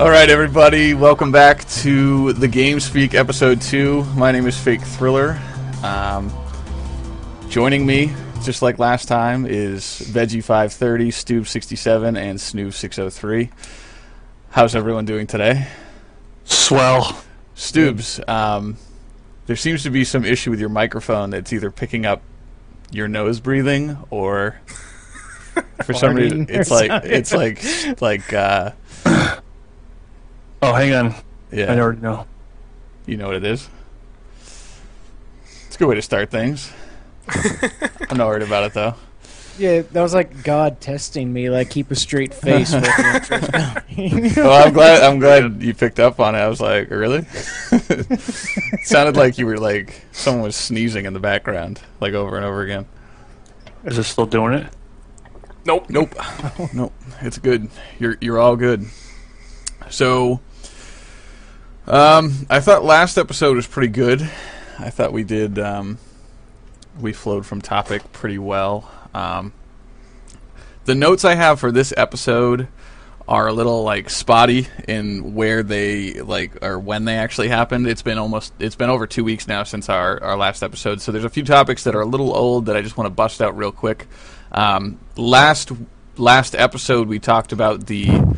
Alright everybody, welcome back to the Game Speak episode 2. My name is FakeThriller. Joining me, just like last time, is Veggie 530, Stoob 67, and Snoob 603. How's everyone doing today? Swell. Stoobs, there seems to be some issue with your microphone that's either picking up your nose breathing or for some reason it's like Oh, hang on. Yeah. I already know. You know what it is? It's a good way to start things. I'm not worried about it, though. Yeah, that was like God testing me, like, keep a straight face. Well, I'm glad you picked up on it. I was like, really? It sounded like you were like, someone was sneezing in the background, like over and over again. Is it still doing it? Nope. Nope. It's good. You're all good. So, I thought last episode was pretty good. I thought we did, we flowed from topic pretty well. The notes I have for this episode are a little, like, spotty in where they, like, or when they actually happened. It's been over 2 weeks now since our last episode, so there's a few topics that are a little old that I just want to bust out real quick. Last episode we talked about the,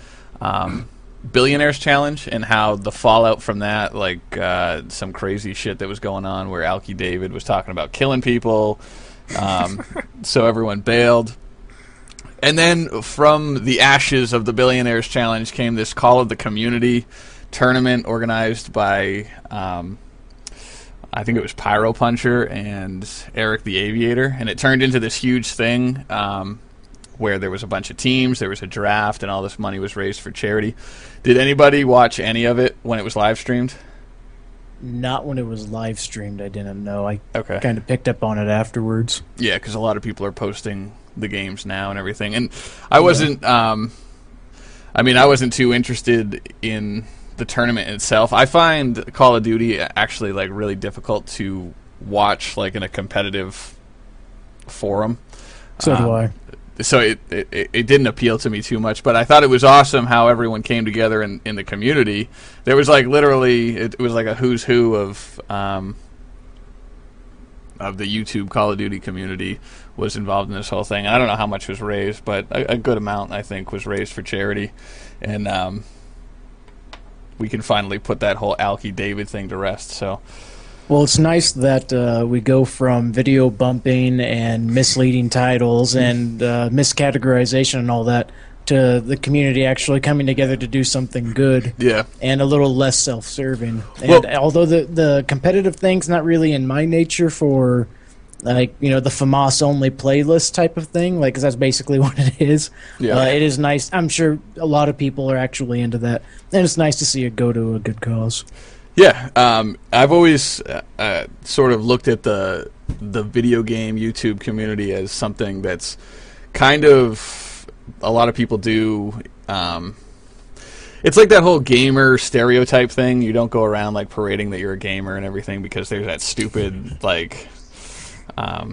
Billionaire's challenge and how the fallout from that, like some crazy shit that was going on where Alky David was talking about killing people, so everyone bailed. And then from the ashes of the Billionaire's challenge came this Call of the Community tournament organized by, I think it was Pyro Puncher and Eric the Aviator, and it turned into this huge thing where there was a bunch of teams, there was a draft, and all this money was raised for charity. Did anybody watch any of it when it was live streamed? Not when it was live streamed, I didn't know. I Okay. kind of picked up on it afterwards. Yeah, because a lot of people are posting the games now and everything. And I wasn't, I wasn't too interested in the tournament itself. I find Call of Duty actually, like, really difficult to watch, like, in a competitive forum. So do I. So it didn't appeal to me too much, but I thought it was awesome how everyone came together in the community. There was, like, literally, it was like a who's who of the YouTube Call of Duty community was involved in this whole thing. I don't know how much was raised, but a good amount, I think, was raised for charity. And we can finally put that whole Alky David thing to rest, so... Well, it's nice that we go from video bumping and misleading titles and miscategorization and all that to the community actually coming together to do something good. Yeah. And a little less self-serving. And well, although the competitive thing's not really in my nature for, like, you know, the FAMAS only playlist type of thing, like, 'cause that's basically what it is. Yeah. It is nice. I'm sure a lot of people are actually into that. And it's nice to see it go to a good cause. Yeah, I've always sort of looked at the video game YouTube community as something that's kind of a lot of people do. It's like that whole gamer stereotype thing. You don't go around, like, parading that you're a gamer and everything because there's that stupid, like,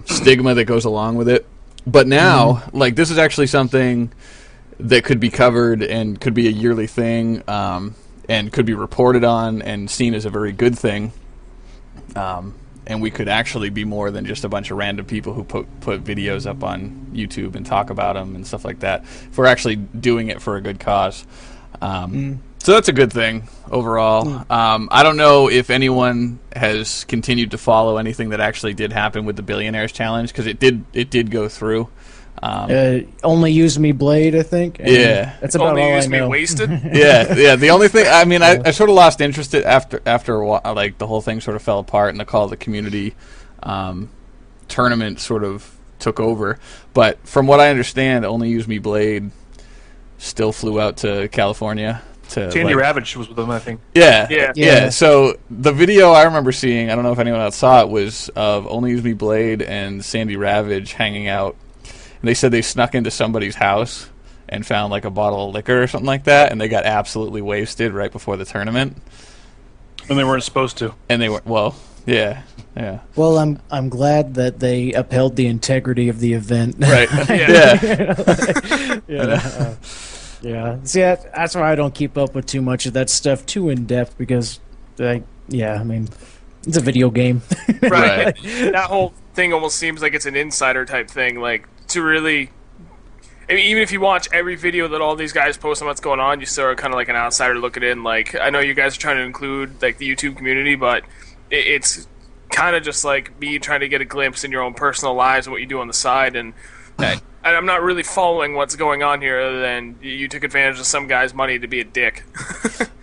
stigma that goes along with it. But now, like, this is actually something that could be covered and could be a yearly thing. And could be reported on and seen as a very good thing. And we could actually be more than just a bunch of random people who put videos up on YouTube and talk about them and stuff like that. If we're actually doing it for a good cause. So that's a good thing overall. I don't know if anyone has continued to follow anything that actually did happen with the Billionaire's Challenge, because it did go through. Only use me blade, I think. And yeah, that's about only all use I me know. wasted. yeah. The only thing, I mean, I sort of lost interest after a while, like, the whole thing sort of fell apart, and the Call of the Community tournament sort of took over. But from what I understand, Only Use Me Blade still flew out to California. Sandy Ravage was with them, I think. Yeah. So the video I remember seeing, I don't know if anyone else saw it, was of Only Use Me Blade and Sandy Ravage hanging out. And they said they snuck into somebody's house and found, like, a bottle of liquor or something like that, and they got absolutely wasted right before the tournament. And they weren't supposed to. And they were, well, yeah. Well, I'm glad that they upheld the integrity of the event. Right. Yeah. Yeah, see, that's why I don't keep up with too much of that stuff too in depth because, I mean, it's a video game. Right. That whole thing almost seems like it's an insider type thing. Like, to really, I mean, even if you watch every video that all these guys post on what's going on, you still are kind of like an outsider looking in. Like, I know you guys are trying to include like the YouTube community, but it's kind of just like me trying to get a glimpse in your own personal lives and what you do on the side. And I'm not really following what's going on here other than you took advantage of some guy's money to be a dick.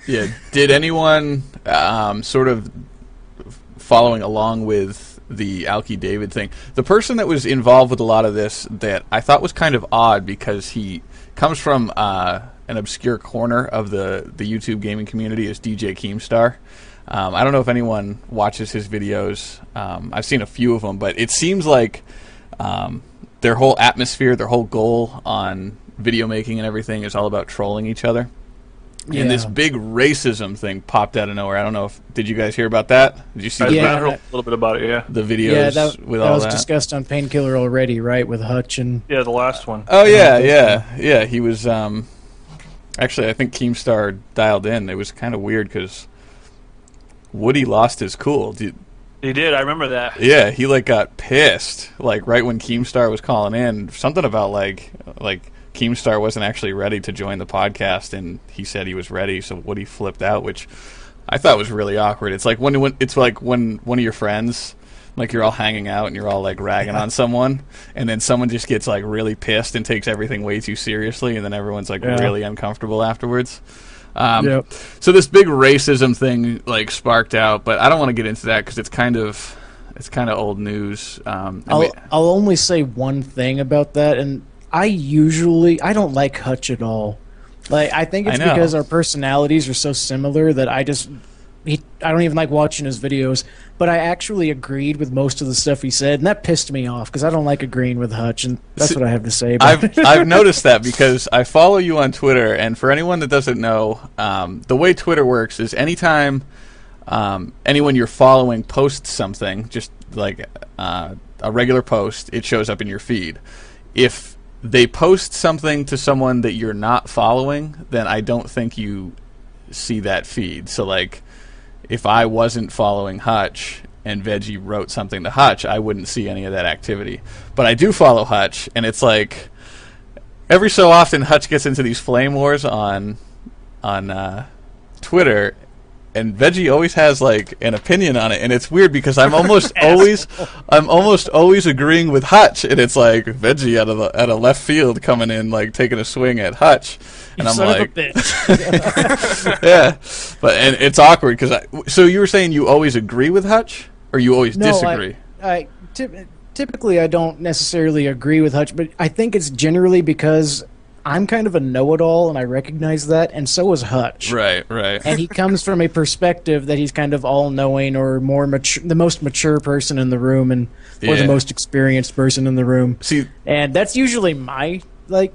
Yeah. Did anyone sort of following along with the Alki David thing? The person that was involved with a lot of this that I thought was kind of odd because he comes from an obscure corner of the YouTube gaming community is DJ Keemstar. I don't know if anyone watches his videos. I've seen a few of them, but it seems like their whole atmosphere, their whole goal on video making and everything is all about trolling each other. Yeah. And this big racism thing popped out of nowhere. I don't know if did you guys hear about that? Did you see? I heard a little bit about it. Yeah, the videos with all that. That was discussed on Painkiller already, right? With Hutch and the last one. Oh yeah. He was actually I think Keemstar dialed in. It was kind of weird because Woody lost his cool. He did. I remember that. Yeah, he like got pissed like right when Keemstar was calling in. Something about like Keemstar wasn't actually ready to join the podcast, and he said he was ready. So Woody flipped out, which I thought was really awkward. It's like when one of your friends, like you're all hanging out and you're all like ragging on someone, and then someone just gets like really pissed and takes everything way too seriously, and then everyone's like really uncomfortable afterwards. So this big racism thing like sparked out, but I don't want to get into that because it's kind of old news. I'll only say one thing about that, and I don't like Hutch at all. Like I think it's because our personalities are so similar that I don't even like watching his videos. But I actually agreed with most of the stuff he said, and that pissed me off because I don't like agreeing with Hutch, and that's what I have to say about it. I've noticed that because I follow you on Twitter, and for anyone that doesn't know, the way Twitter works is anytime anyone you're following posts something, just like a regular post, it shows up in your feed. If they post something to someone that you're not following, then I don't think you see that feed. So like, if I wasn't following Hutch and Veggie wrote something to Hutch, I wouldn't see any of that activity. But I do follow Hutch, and it's like every so often Hutch gets into these flame wars on Twitter, and Veggie always has like an opinion on it, and it's weird because I'm almost always agreeing with Hutch, and it's like Veggie out of left field coming in like taking a swing at Hutch, and I'm like, yeah, and it's awkward because so you were saying you always agree with Hutch, or you always disagree? Typically I don't necessarily agree with Hutch, but I think it's generally because I'm kind of a know-it-all, and I recognize that, and so is Hutch. Right. And he comes from a perspective that he's kind of all-knowing or more mature, the most mature person in the room, or the most experienced person in the room. And that's usually my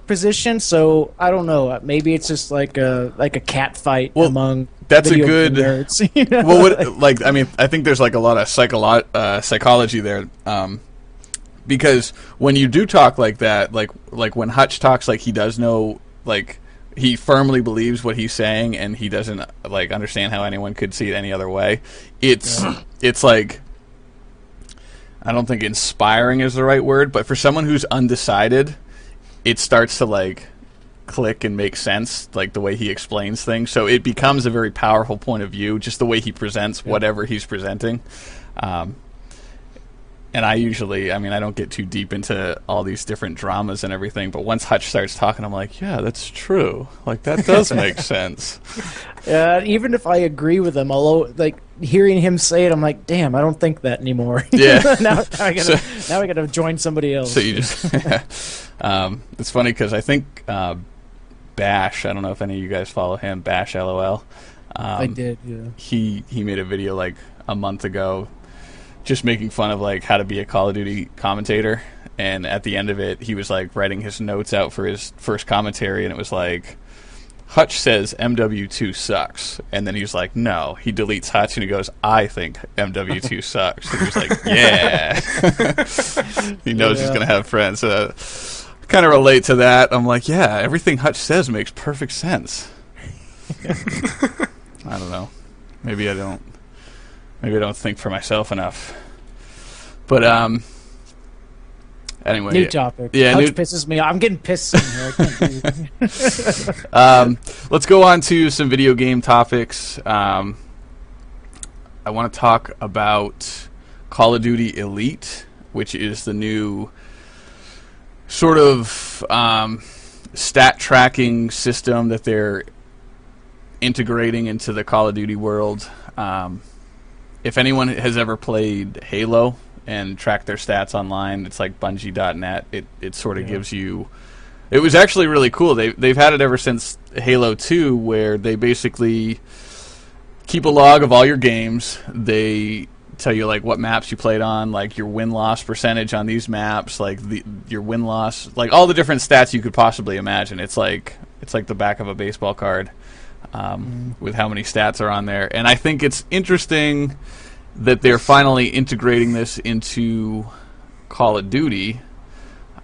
position. So I don't know. Maybe it's just like a cat fight among. That's a good nerds. You know? Well, I think there's like a lot of psychology there. Because when you do talk like that, like when Hutch talks, like he does know, like he firmly believes what he's saying, and he doesn't like understand how anyone could see it any other way. It's like, I don't think inspiring is the right word, but for someone who's undecided, it starts to like click and make sense, like the way he explains things. So it becomes a very powerful point of view, just the way he presents whatever he's presenting. And I usually, I don't get too deep into all these different dramas and everything, but once Hutch starts talking, I'm like, yeah, that's true. Like, that does make sense. Even if I agree with him, although, like, hearing him say it, I'm like, damn, I don't think that anymore. Yeah. now I gotta join somebody else. So you just, it's funny because I think Bash, I don't know if any of you guys follow him, Bash LOL. I did, yeah. He made a video like a month ago just making fun of like how to be a Call of Duty commentator, and at the end of it he was like writing his notes out for his first commentary, and it was like, Hutch says MW2 sucks, and then he was like, no, he deletes Hutch and he goes, I think MW2 sucks, and he was like, yeah. He knows he's gonna have friends. kind of relate to that. I'm like, yeah, everything Hutch says makes perfect sense. I don't know. Maybe I don't. Maybe I don't think for myself enough. But anyway, new topic. Yeah, Hutch pisses me off. I'm getting pissed in here. I can't do let's go on to some video game topics. I want to talk about Call of Duty Elite, which is the new sort of stat tracking system that they're integrating into the Call of Duty world. If anyone has ever played Halo and tracked their stats online, it's like Bungie.net. It sort of gives you... It was actually really cool. They've had it ever since Halo 2, where they basically keep a log of all your games. They tell you like what maps you played on, like your win-loss percentage on these maps, like your win-loss, like all the different stats you could possibly imagine. It's like the back of a baseball card with how many stats are on there. And I think it's interesting that they're finally integrating this into Call of Duty.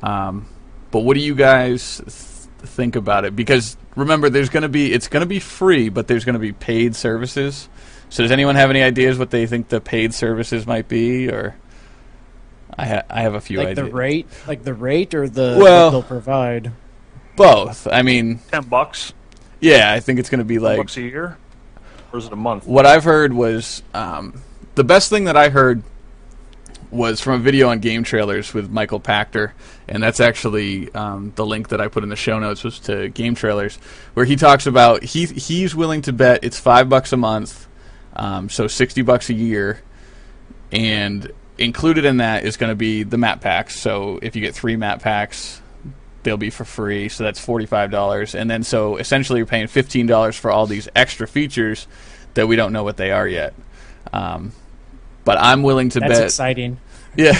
But what do you guys think about it? Because remember, it's going to be free, but there's going to be paid services. So does anyone have any ideas what they think the paid services might be? Or I have a few ideas. Like the rate, or what they'll provide. Both. I mean, $10. Yeah, I think it's going to be like $10 a year, or is it a month? What I've heard was the best thing that I heard was from a video on Game Trailers with Michael Pachter, and that's actually the link that I put in the show notes was to Game Trailers, where he talks about he's willing to bet it's $5 a month, so $60 a year, and included in that is going to be the map packs. So if you get 3 map packs, they'll be for free, so that's $45, and then so essentially you're paying $15 for all these extra features that we don't know what they are yet. But I'm willing to bet. That's exciting. Yeah.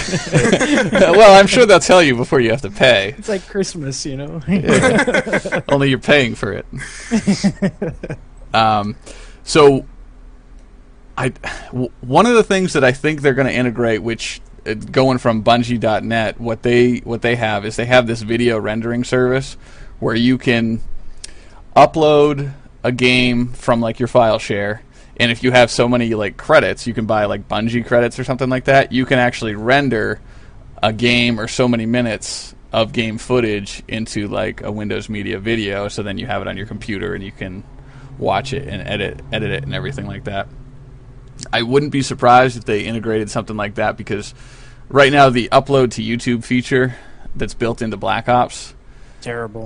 Well, I'm sure they'll tell you before you have to pay. It's like Christmas, you know. Yeah. Only you're paying for it. So, one of the things that I think they're going to integrate, which going from Bungie.net, what they have is they have this video rendering service where you can upload a game from like your file share. And if you have so many like credits, you can buy like Bungie credits or something like that. You can actually render a game or so many minutes of game footage into like a Windows Media video. So then you have it on your computer and you can watch it and edit it and everything like that. I wouldn't be surprised if they integrated something like that, because right now the upload to YouTube feature that's built into Black Ops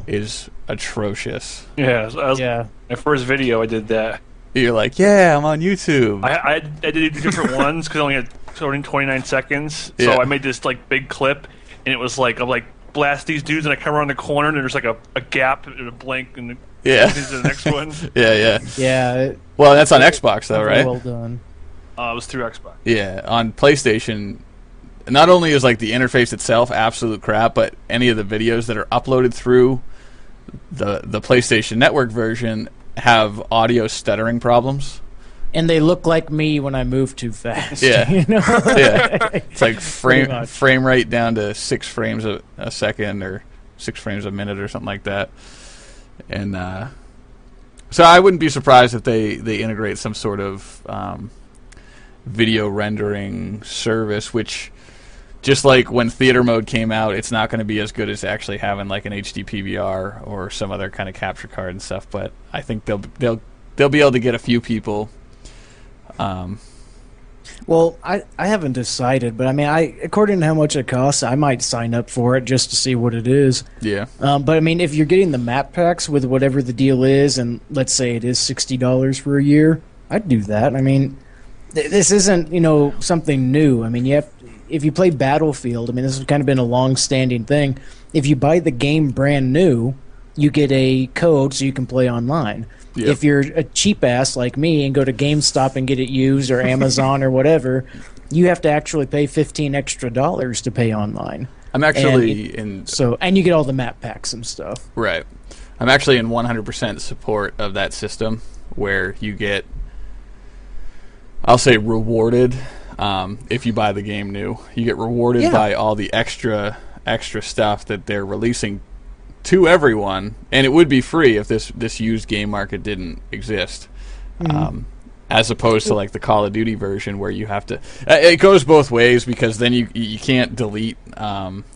is atrocious. Yeah, my first video I did that. You're like, yeah, I'm on YouTube. I did different ones because I only had 29 seconds. So I made this like big clip, and it was like, I'm like, blast these dudes, and I come around the corner, and there's like a gap and a blank, and the next one. Yeah. Well, that's on Xbox though, right? Well done. It was through Xbox. Yeah, on PlayStation, not only is like the interface itself absolute crap, but any of the videos that are uploaded through the PlayStation Network version have audio stuttering problems. And they look like me when I move too fast. Yeah. You know? Yeah. It's like frame rate down to 6 frames a second or 6 frames a minute or something like that. And so I wouldn't be surprised if they integrate some sort of video rendering service, which, just like when theater mode came out, it's not going to be as good as actually having like an HD PVR or some other kind of capture card and stuff. But I think they'll be able to get a few people. Well, I haven't decided, but I mean, according to how much it costs, I might sign up for it just to see what it is. Yeah. But I mean, if you're getting the map packs with whatever the deal is, and let's say it is $60 for a year, I'd do that. I mean, this isn't something new. I mean, if you play Battlefield, I mean, this has kind of been a long-standing thing. If you buy the game brand new, you get a code so you can play online. Yep. If you're a cheap ass like me and go to GameStop and get it used, or Amazon or whatever, you have to actually pay $15 extra to pay online. I'm actually and you get all the map packs and stuff. Right. I'm actually in 100% support of that system, where you get, I'll say, rewarded. If you buy the game new, you get rewarded by all the extra stuff that they're releasing to everyone, and it would be free if this used game market didn't exist. As opposed to like the Call of Duty version where you have to it goes both ways, because then you can't delete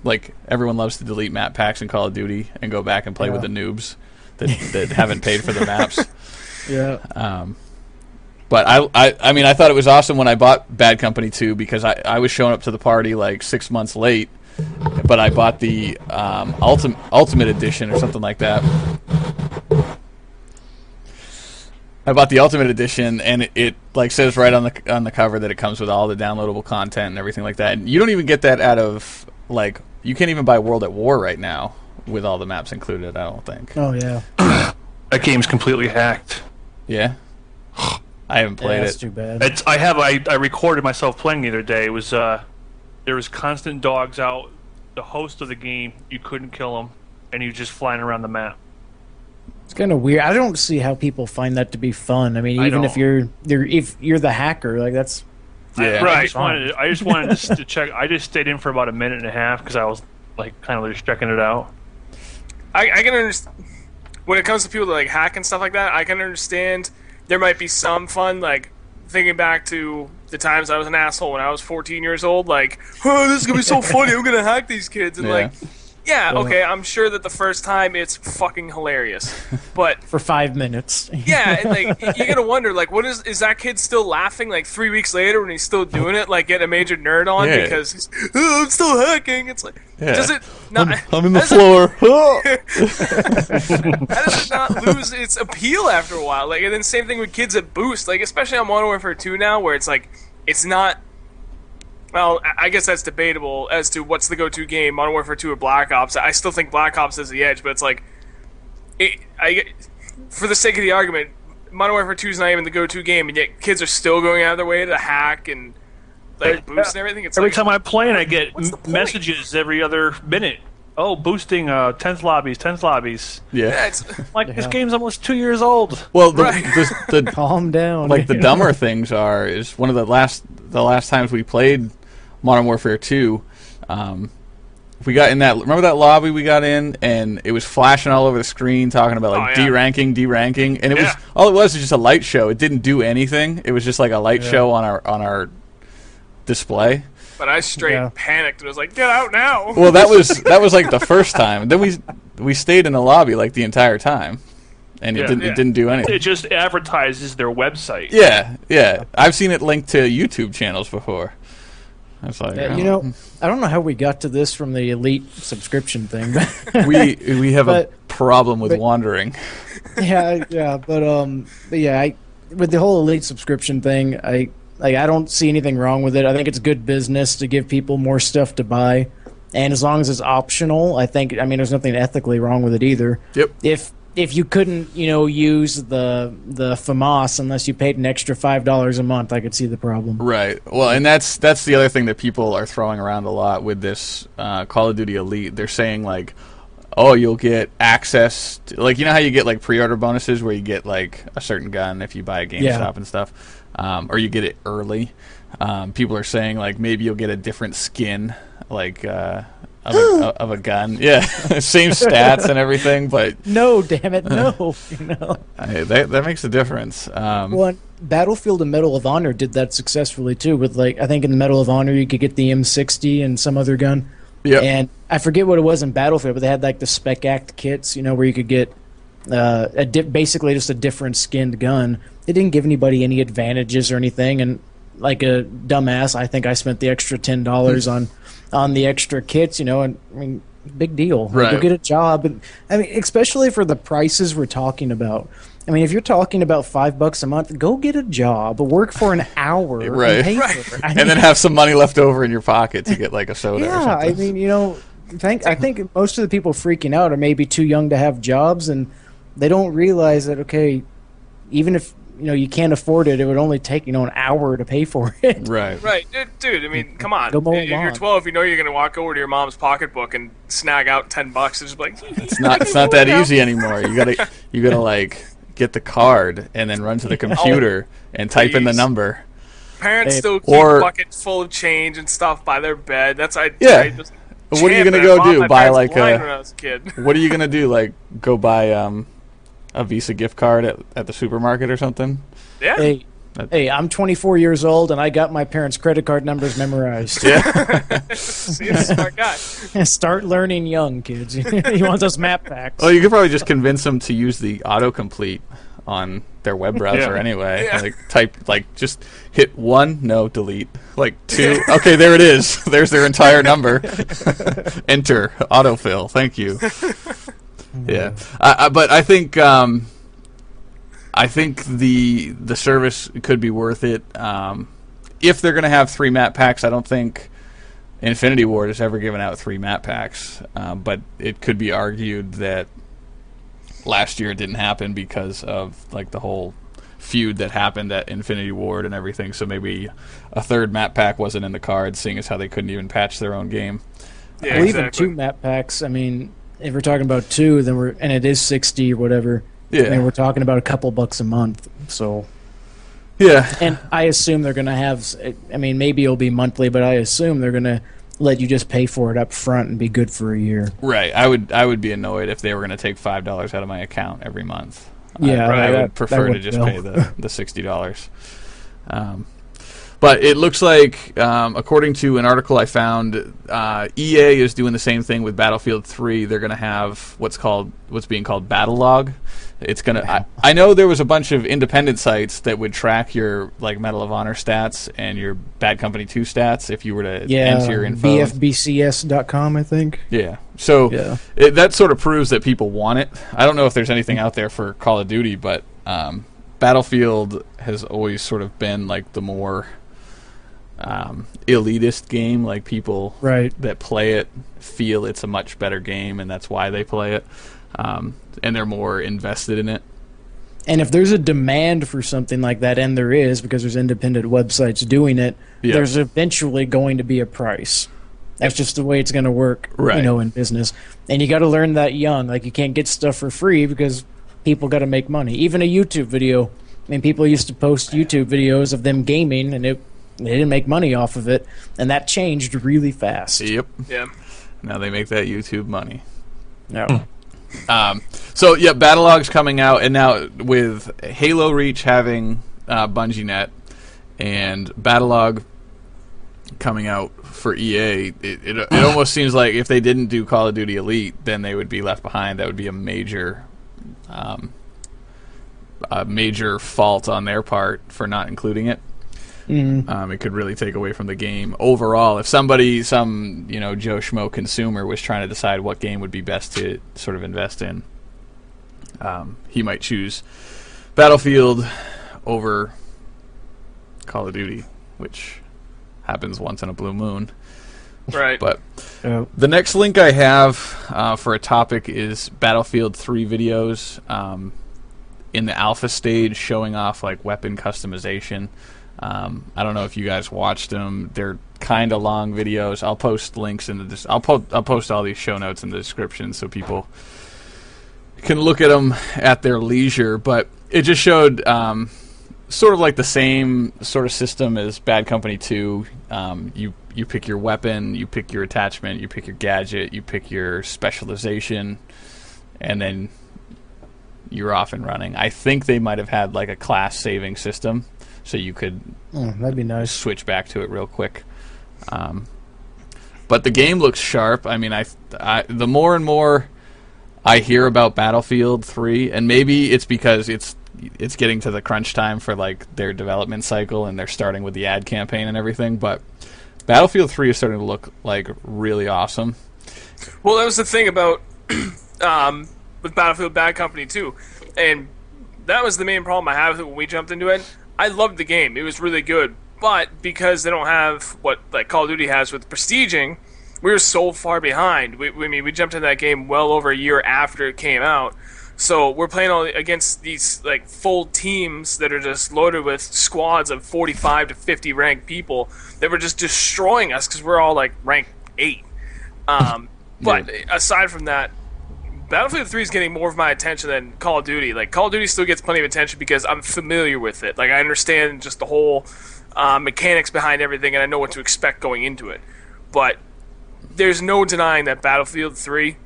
like everyone loves to delete map packs in Call of Duty and go back and play with the noobs that haven't paid for the maps. But I mean, I thought it was awesome when I bought Bad Company 2, because I was showing up to the party like 6 months late, but I bought the Ultimate Edition or something like that. I bought the Ultimate Edition, and it like says right on the cover that it comes with all the downloadable content and everything like that. And you don't even get that out of, like, you can't even buy World at War right now with all the maps included, I don't think. Oh yeah. That game's completely hacked. Yeah. I haven't played that's it. too bad. I recorded myself playing the other day. It was there was constant dogs out. The host of the game, you couldn't kill him, and he was just flying around the map. It's kind of weird. I don't see how people find that to be fun. I mean, even if you're the hacker, like that's I just wanted to check. I just stayed in for about a minute and a half because I was like kind of just checking it out. I can understand when it comes to people that like hack and stuff like that. I can understand there might be some fun, like thinking back to the times I was an asshole when I was 14 years old. Like, oh, this is gonna be so funny. I'm gonna hack these kids and like. Yeah, okay, I'm sure that the first time it's fucking hilarious, but for 5 minutes. Yeah, and like you gotta wonder, like, what is that kid still laughing like 3 weeks later when he's still doing it, like getting a major nerd on because he's, oh, I'm still hacking. It's like, does it not? I'm in the floor. How does it not lose its appeal after a while? Like, and then same thing with kids at Boost, like especially on Modern Warfare 2 now, where it's like it's not. Well, I guess that's debatable as to what's the go-to game, Modern Warfare 2 or Black Ops. I still think Black Ops has the edge, but it's like, for the sake of the argument, Modern Warfare 2 is not even the go-to game, and yet kids are still going out of their way to hack and like boost and everything. It's every like, time I play, and I get messages every other minute. Oh, boosting 10th lobbies. Yeah. Like, this game's almost 2 years old. Well, the calm down. Like, the dumber things is one of the last times we played Modern Warfare 2, we got in that, remember that lobby we got in, and it was flashing all over the screen talking about like D-ranking, and it was all it was just a light show. It didn't do anything. It was just like a light show on our display. But I straight panicked and was like, "Get out now!" Well, that was like the first time. Then we stayed in the lobby like the entire time, and it didn't do anything. It just advertises their website. Yeah. I've seen it linked to YouTube channels before. It's like, you know, I don't know how we got to this from the Elite subscription thing. we have a problem with wandering. But with the whole Elite subscription thing, I don't see anything wrong with it. I think it's good business to give people more stuff to buy, and as long as it's optional, I mean, there's nothing ethically wrong with it either. Yep. If you couldn't, use the FAMAS unless you paid an extra $5 a month, I could see the problem. Right. Well, and that's the other thing that people are throwing around a lot with this Call of Duty Elite. They're saying like, oh, you'll get access to, like, you know how you get like pre-order bonuses where you get like a certain gun if you buy a GameStop and stuff, or you get it early. People are saying like maybe you'll get a different skin, like. Of a gun, same stats and everything, but no, damn it, no. That makes a difference. Well, Battlefield and Medal of Honor did that successfully too. With like, I think in the Medal of Honor you could get the M60 and some other gun. Yeah, and I forget what it was in Battlefield, but they had like the Spec Act kits, where you could get basically just a different skinned gun. It didn't give anybody any advantages or anything, and like a dumbass, I think I spent the extra $10 on the extra kits, and I mean, big deal. Right. Go get a job, and I mean, especially for the prices we're talking about. I mean, if you're talking about $5 a month, go get a job, work for an hour, right? And pay for it. And then have some money left over in your pocket to get like a soda. or something. I mean, I think most of the people freaking out are maybe too young to have jobs, and they don't realize that even if you can't afford it, it would only take an hour to pay for it. Right. Dude, I mean, come on. Go mow If lawn. you're 12, you're going to walk over to your mom's pocketbook and snag out $10 and just be like, it's not that easy anymore. You gotta like get the card and then run to the computer and type in the number. Parents still keep buckets full of change and stuff by their bed. What are you gonna champ, go and I do? bought my Buy parents like blind when I was a kid. What are you gonna do? Like go buy a Visa gift card at the supermarket or something? Yeah. Hey, I'm 24 years old and I got my parents' credit card numbers memorized. Yeah. See, a smart guy. Start learning young, kids. He wants those map packs. Well, you could probably just convince them to use the autocomplete on their web browser anyway. Yeah. Like just hit 1, no, delete. Like 2, okay, there it is. There's their entire number. Enter, autofill. Thank you. Yeah, but I think the service could be worth it. If they're going to have 3 map packs, I don't think Infinity Ward has ever given out 3 map packs. But it could be argued that last year it didn't happen because of like the whole feud that happened at Infinity Ward and everything. So maybe a 3rd map pack wasn't in the cards, seeing as how they couldn't even patch their own game. Yeah, Or even 2 map packs. I mean, if we're talking about 2, then and it is 60 or whatever. Yeah. I mean, we're talking about a couple bucks a month. So. Yeah. And I assume they're going to have. I mean, maybe it'll be monthly, but I assume they're going to let you just pay for it up front and be good for a year. Right. I would be annoyed if they were going to take $5 out of my account every month. Yeah, I would prefer to just pay the $60. But it looks like, according to an article I found, EA is doing the same thing with Battlefield 3. They're going to have what's being called BattleLog. It's gonna. I know there was a bunch of independent sites that would track your like Medal of Honor stats and your Bad Company 2 stats if you were to enter your info. BFBCS.com, I think. Yeah. So Yeah. That sort of proves that people want it. I don't know if there's anything out there for Call of Duty, but Battlefield has always sort of been like the more elitist game. Like people that play it feel it's a much better game, and that's why they play it. And they're more invested in it. And if there's a demand for something like that, and there is, because there's independent websites doing it, there's eventually going to be a price. That's just the way it's going to work, in business. And you got to learn that young. Like, you can't get stuff for free because people got to make money. Even a YouTube video. I mean, people used to post YouTube videos of them gaming, and they didn't make money off of it. And that changed really fast. Yep. Yeah. Now they make that YouTube money. No. So yeah, BattleLog's coming out, and now with Halo Reach having Bungie Net and BattleLog coming out for EA, it almost seems like if they didn't do Call of Duty Elite, then they would be left behind. That would be a major fault on their part for not including it. Mm-hmm. It could really take away from the game overall. If some Joe Schmo consumer was trying to decide what game would be best to sort of invest in, he might choose Battlefield over Call of Duty, which happens once in a blue moon. Right. But the next link I have for a topic is Battlefield 3 videos in the alpha stage showing off like weapon customization. I don't know if you guys watched them. They're kind of long videos. I'll post links in the I'll post all these show notes in the description so people can look at them at their leisure. But it just showed sort of like the same sort of system as Bad Company 2. You pick your weapon, you pick your attachment, you pick your gadget, you pick your specialization, and then you're off and running. I think they might have had like a class saving system, so you could that'd be nice. Switch back to it real quick. But the game looks sharp. I mean, the more and more I hear about Battlefield 3, and maybe it's because it's getting to the crunch time for like their development cycle, and they're starting with the ad campaign and everything, but Battlefield 3 is starting to look like really awesome. Well, that was the thing about with Battlefield Bad Company 2, and that was the main problem I had with it when we jumped into it. I loved the game. It was really good. But because they don't have what like Call of Duty has with prestiging, we were so far behind. We jumped into that game well over a year after it came out. So we're playing against these like full teams that are just loaded with squads of 45 to 50 ranked people that were just destroying us because we're all like rank 8. But aside from that, Battlefield 3 is getting more of my attention than Call of Duty. Like, Call of Duty still gets plenty of attention because I'm familiar with it. Like, I understand just the whole mechanics behind everything, and I know what to expect going into it. But there's no denying that Battlefield 3,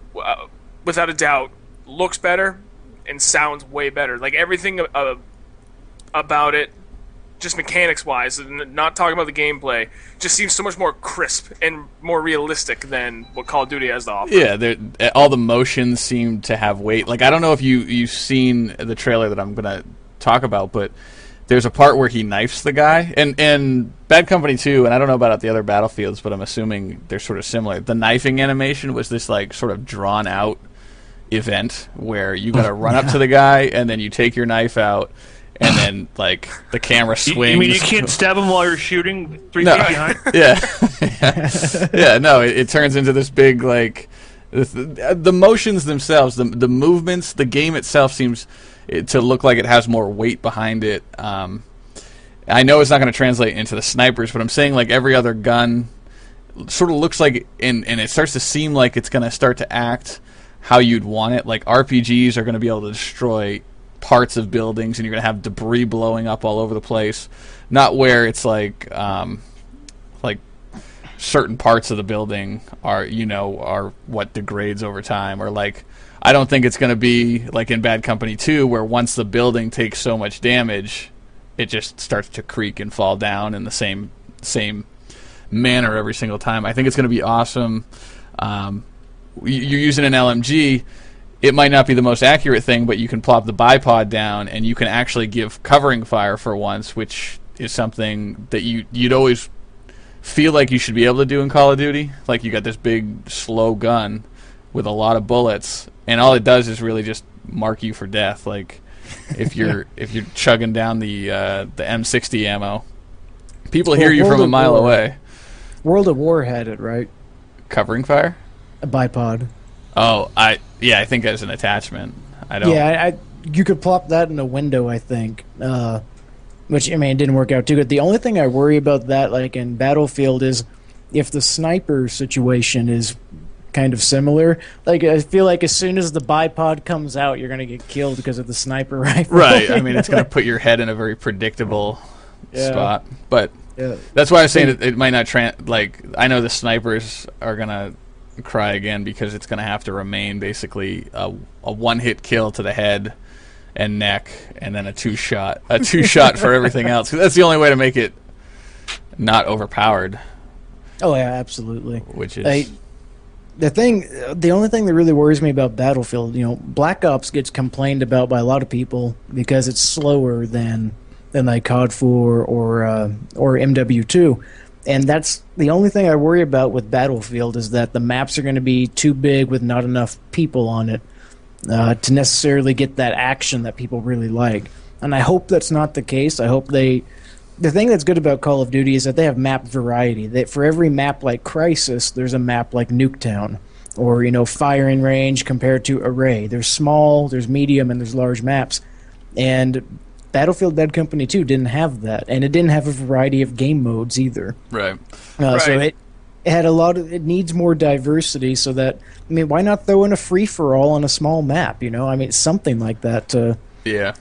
without a doubt, looks better and sounds way better. Like, everything about it, just mechanics-wise, and not talking about the gameplay, just seems so much more crisp and more realistic than what Call of Duty has to offer. Yeah, all the motions seem to have weight. Like, I don't know if you've seen the trailer that I'm going to talk about, but there's a part where he knifes the guy. And Bad Company 2, and I don't know about the other Battlefields, but I'm assuming they're sort of similar. The knifing animation was this, like, sort of drawn-out event where you got to run up to the guy, and then you take your knife out, and then, like, the camera swings. You mean you can't stab him while you're shooting 3 feet behind? Yeah. No, it turns into this big, like... The motions themselves, the movements, the game itself seems to look like it has more weight behind it. I know it's not going to translate into the snipers, but I'm saying, like, every other gun sort of looks like... And it starts to seem like it's going to start to act how you'd want it. Like, RPGs are going to be able to destroy parts of buildings, and you're going to have debris blowing up all over the place. Not where it's like certain parts of the building are what degrades over time, or like, I don't think it's going to be like in Bad Company 2, where once the building takes so much damage, it just starts to creak and fall down in the same manner every single time. I think it's going to be awesome. You're using an LMG. It might not be the most accurate thing, but you can plop the bipod down, and you can actually give covering fire for once, which is something that you'd always feel like you should be able to do in Call of Duty. Like, you got this big, slow gun with a lot of bullets, and all it does is really just mark you for death. Like, if you're chugging down the M60 ammo, people hear you from a mile away. World at War had it, right? Covering fire? A bipod. Oh, I think as an attachment. I don't. Yeah, you could plop that in a window, I think. Which, I mean, it didn't work out too good. The only thing I worry about that, like in Battlefield, is if the sniper situation is kind of similar. Like, I feel like as soon as the bipod comes out, you're going to get killed because of the sniper rifle. Right. I mean, it's going to put your head in a very predictable spot. But that's why I was saying it might not... like, I know the snipers are going to cry again, because it's going to have to remain basically a one-hit kill to the head and neck, and then a two-shot for everything else. 'Cause that's the only way to make it not overpowered. Oh yeah, absolutely. Which is the only thing that really worries me about Battlefield, Black Ops gets complained about by a lot of people because it's slower than like COD 4 or MW2. And that's the only thing I worry about with Battlefield, is that the maps are going to be too big with not enough people on it to necessarily get that action that people really like. And I hope that's not the case. I hope the thing that's good about Call of Duty is that they have map variety. That for every map like Crisis, there's a map like Nuketown, or firing range compared to Array. There's small, there's medium, and there's large maps. And Battlefield Bad Company 2 didn't have that, and it didn't have a variety of game modes either. Right. So it had it needs more diversity, so that, I mean, why not throw in a free-for-all on a small map, I mean, something like that to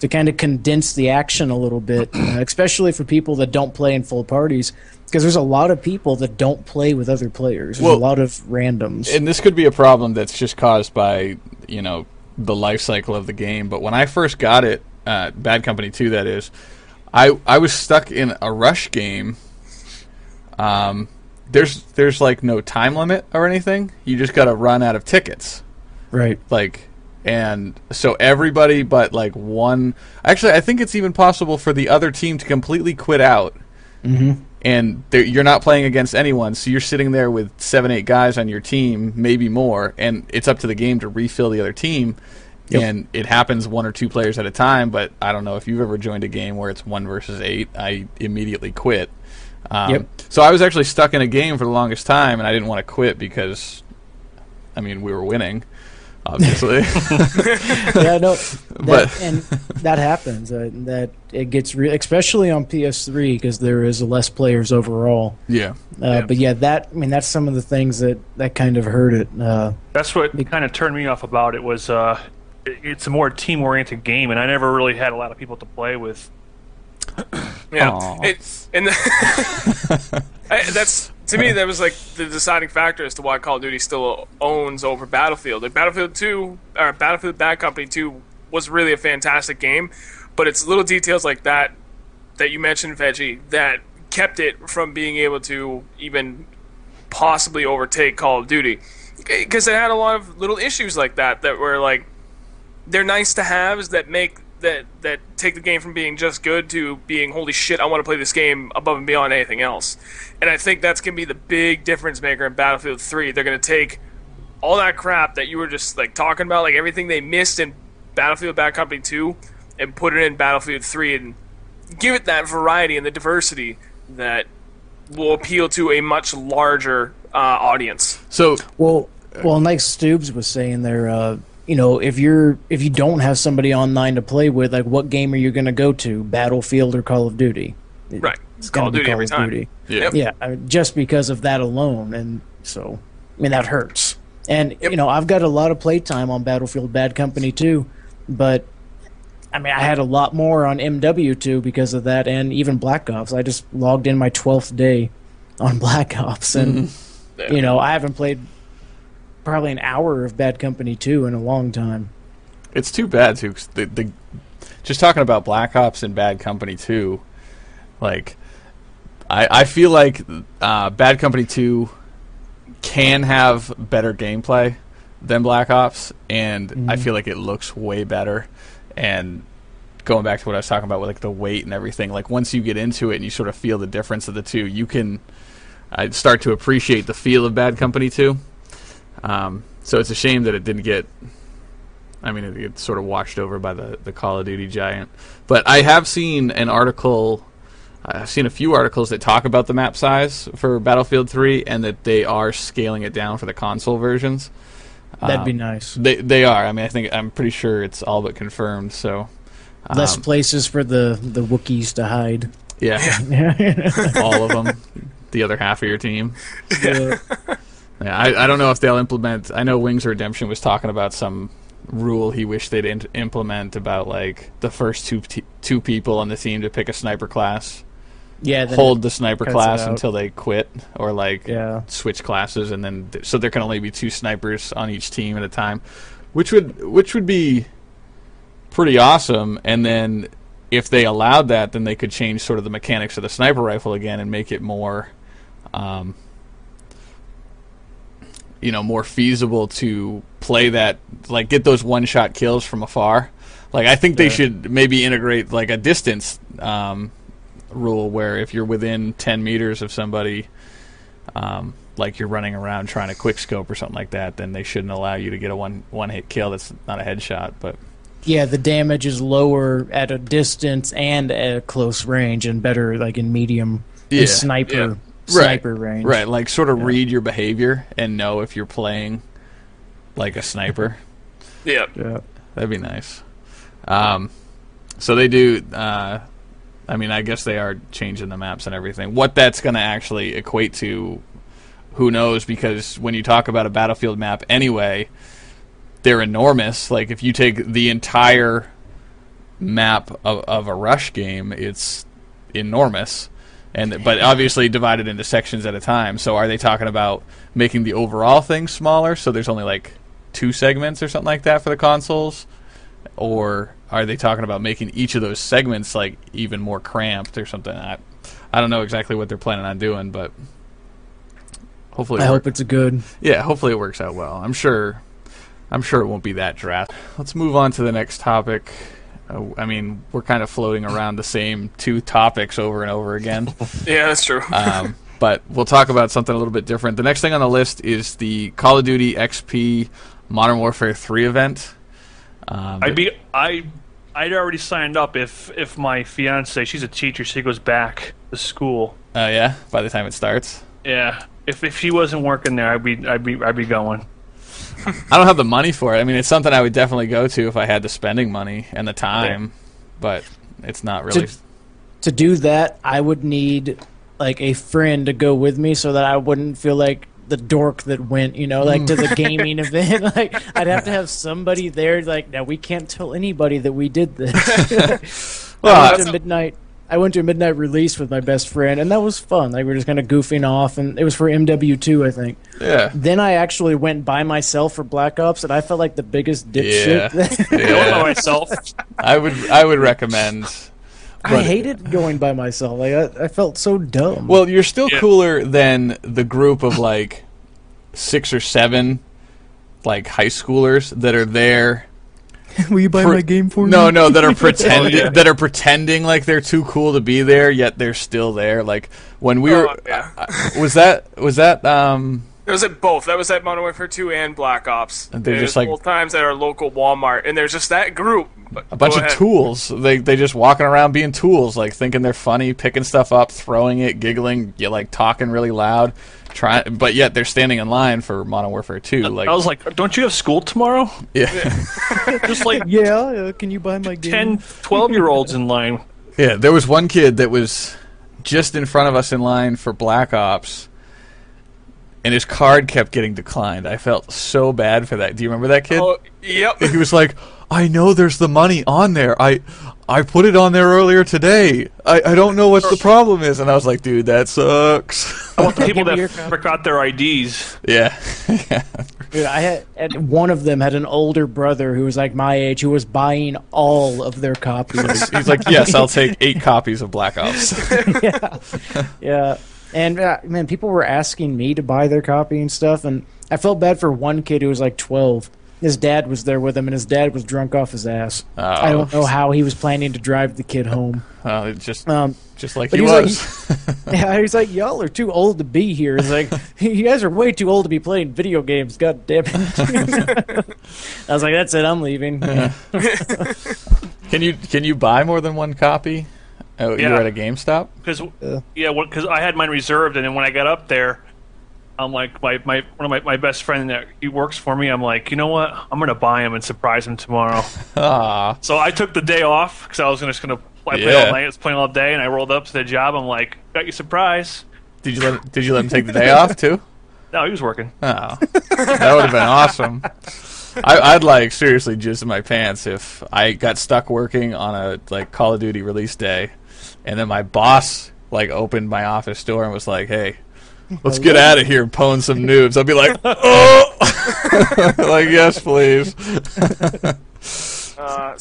kind of condense the action a little bit, especially for people that don't play in full parties, because there's a lot of people that don't play with other players. There's a lot of randoms. And this could be a problem that's just caused by, the life cycle of the game, but when I first got it, Bad Company 2, that is, I was stuck in a rush game. There's like no time limit or anything. You just got to run out of tickets. Right. Like, and so everybody but like one... Actually, I think it's even possible for the other team to completely quit out. Mm-hmm. And you're not playing against anyone, so you're sitting there with 7-8 guys on your team, maybe more, and it's up to the game to refill the other team. Yep. And it happens 1 or 2 players at a time, but I don't know if you've ever joined a game where it's 1 versus 8. I immediately quit. So I was actually stuck in a game for the longest time, and I didn't want to quit because, I mean, we were winning, obviously. Yeah, no, and that happens. That it gets especially on PS3, because there is less players overall. Yeah. But yeah, that's some of the things that kind of hurt it. That's what kind of turned me off about it, was it's a more team-oriented game, and I never really had a lot of people to play with. Yeah, that's to me, that was like the deciding factor as to why Call of Duty still owns over Battlefield. Like Battlefield 2, or Battlefield Bad Company 2 was really a fantastic game, but it's little details like that you mentioned, Veggie, that kept it from being able to even possibly overtake Call of Duty. Because it had a lot of little issues like that were like, they're nice to haves that make that take the game from being just good to being, holy shit, I want to play this game above and beyond anything else. And I think that's going to be the big difference maker in Battlefield 3. They're going to take all that crap that you were just like talking about, like everything they missed in Battlefield Bad Company 2, and put it in Battlefield 3 and give it that variety and the diversity that will appeal to a much larger audience. So, well, like Stoobs was saying there, you know, if you don't have somebody online to play with, like, what game are you going to go to? Battlefield or Call of Duty? Right. It's Call of Duty every time. Duty. Yeah. Yeah. I mean, just because of that alone, and so, I mean, that hurts. And you know, I've got a lot of playtime on Battlefield Bad Company 2, but I mean, I had a lot more on MW2 because of that, and even Black Ops. I just logged in my 12th day on Black Ops, and you know, I haven't played probably an hour of Bad Company 2 in a long time. It's too bad too. 'Cause just talking about Black Ops and Bad Company 2, like I feel like Bad Company 2 can have better gameplay than Black Ops, and I feel like it looks way better. And going back to what I was talking about with like the weight and everything, like once you get into it and you sort of feel the difference of the two, you can start to appreciate the feel of Bad Company 2. So it's a shame that it didn't get, I mean, it gets sort of washed over by the Call of Duty giant. But I have seen an article, I've seen a few articles that talk about the map size for Battlefield 3 and that they are scaling it down for the console versions. That'd be nice. They are. I mean, I'm pretty sure it's all but confirmed. So less places for the Wookiees to hide. Yeah. All of them. The other half of your team. Yeah. Yeah, I don't know if they'll implement. I know Wings of Redemption was talking about some rule he wished they'd implement about like the first two people on the team to pick a sniper class. Yeah, hold the sniper class until they quit, or like switch classes, and then so there can only be 2 snipers on each team at a time, which would be pretty awesome. And then if they allowed that, then they could change sort of the mechanics of the sniper rifle again and make it more, more feasible to play that, like get those one-shot kills from afar. Like I think they should maybe integrate like a distance rule where if you're within 10 meters of somebody, like you're running around trying to quick scope or something like that, then they shouldn't allow you to get a one hit kill. That's not a headshot, but yeah, the damage is lower at a distance and at a close range, and better like in medium sniper range. Right, like sort of read your behavior and know if you're playing like a sniper. Yeah, that'd be nice. So they do. I mean, I guess they are changing the maps and everything. What that's going to actually equate to, who knows? Because when you talk about a Battlefield map anyway, they're enormous. Like, if you take the entire map of a Rush game, it's enormous. But obviously divided into sections at a time. So are they talking about making the overall thing smaller so there's only, like, 2 segments or something like that for the consoles? Or are they talking about making each of those segments like even more cramped or something? I don't know exactly what they're planning on doing, but hopefully I hope it's good. Yeah, hopefully it works out well. I'm sure it won't be that drastic. Let's move on to the next topic. I mean, we're kind of floating around the same 2 topics over and over again. Yeah, that's true. But we'll talk about something a little bit different. The next thing on the list is the Call of Duty XP Modern Warfare 3 event. I'd already signed up if my fiance, she's a teacher, she goes back to school. Oh yeah, by the time it starts. Yeah, if she wasn't working there, I'd be going. I don't have the money for it. I mean, it's something I would definitely go to if I had the spending money and the time, but it's not really. To do that, I would need like a friend to go with me so that I wouldn't feel like the dork that went, like to the gaming event. Like I'd have to have somebody there. Like, now we can't tell anybody that we did this. Well, at midnight. I went to a midnight release with my best friend, and that was fun. Like, we were just kind of goofing off, and it was for MW2, I think. Yeah. Then I actually went by myself for Black Ops, and I felt like the biggest dipshit. I went by myself. I would recommend. I hated going by myself. Like, I felt so dumb. Well, you're still cooler than the group of like 6 or 7 like high schoolers that are there. Will you buy my game for me? No, that are pretending that are pretending like they're too cool to be there, yet they're still there. Like when we were, was that It was at both. That was at Modern Warfare 2 and Black Ops. And they're just like both times at our local Walmart, and there's just that group. A bunch of tools. They just walking around being tools, like thinking they're funny, picking stuff up, throwing it, giggling, like talking really loud, but yet they're standing in line for Modern Warfare 2. Like I was like, "Don't you have school tomorrow?" Yeah. Just like can you buy my game? 10, 12-year-olds in line. Yeah, there was one kid that was just in front of us in line for Black Ops, and his card kept getting declined. I felt so bad for that. Do you remember that kid? Oh, yep. He was like, I know there's the money on there. I put it on there earlier today. I don't know what the problem is. And I was like, dude, that sucks. I want the people that forgot their IDs. Yeah. Dude, one of them had an older brother who was like my age who was buying all of their copies. He's like, yes, I'll take 8 copies of Black Ops. Yeah. And, man, people were asking me to buy their copy and stuff, and I felt bad for one kid who was like 12. His dad was there with him, and his dad was drunk off his ass. Oh. I don't know how he was planning to drive the kid home. Just like he was. He's like, y'all are too old to be here. He's like, you guys are way too old to be playing video games. God damn it. I was like, that's it. I'm leaving. Can you buy more than one copy? Oh, you were at a GameStop? Because I had mine reserved, and then when I got up there, I'm like, one of my best friend that he works for me. I'm like, you know what? I'm gonna buy him and surprise him tomorrow. So I took the day off because I was just gonna play all night. I was playing all day, and I rolled up to the job. I'm like, got you a surprise. Did you let him take the day off too? No, he was working. Oh, that would have been awesome. I'd like seriously jizz in my pants if I got stuck working on a like Call of Duty release day, and then my boss like opened my office door and was like, "Hey, let's get out of here and pwn some noobs." I'd be like, "Oh," like, "Yes, please."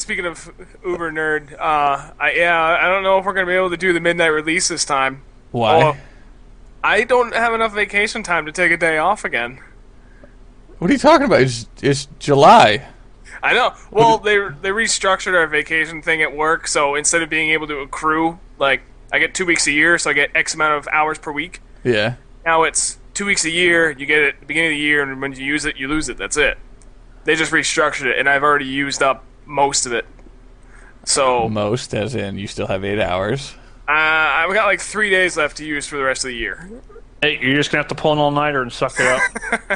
Speaking of Uber nerd, I don't know if we're gonna be able to do the midnight release this time. Why? I don't have enough vacation time to take a day off again. What are you talking about? It's July. I know. Well, they restructured our vacation thing at work, so instead of being able to accrue, like, I get 2 weeks a year, so I get X amount of hours per week. Yeah. Now it's 2 weeks a year, you get it at the beginning of the year, and when you use it, you lose it. That's it. They just restructured it, and I've already used up most of it. So most, as in you still have 8 hours? I've got like 3 days left to use for the rest of the year. Hey, you're just gonna have to pull an all-nighter and suck it up.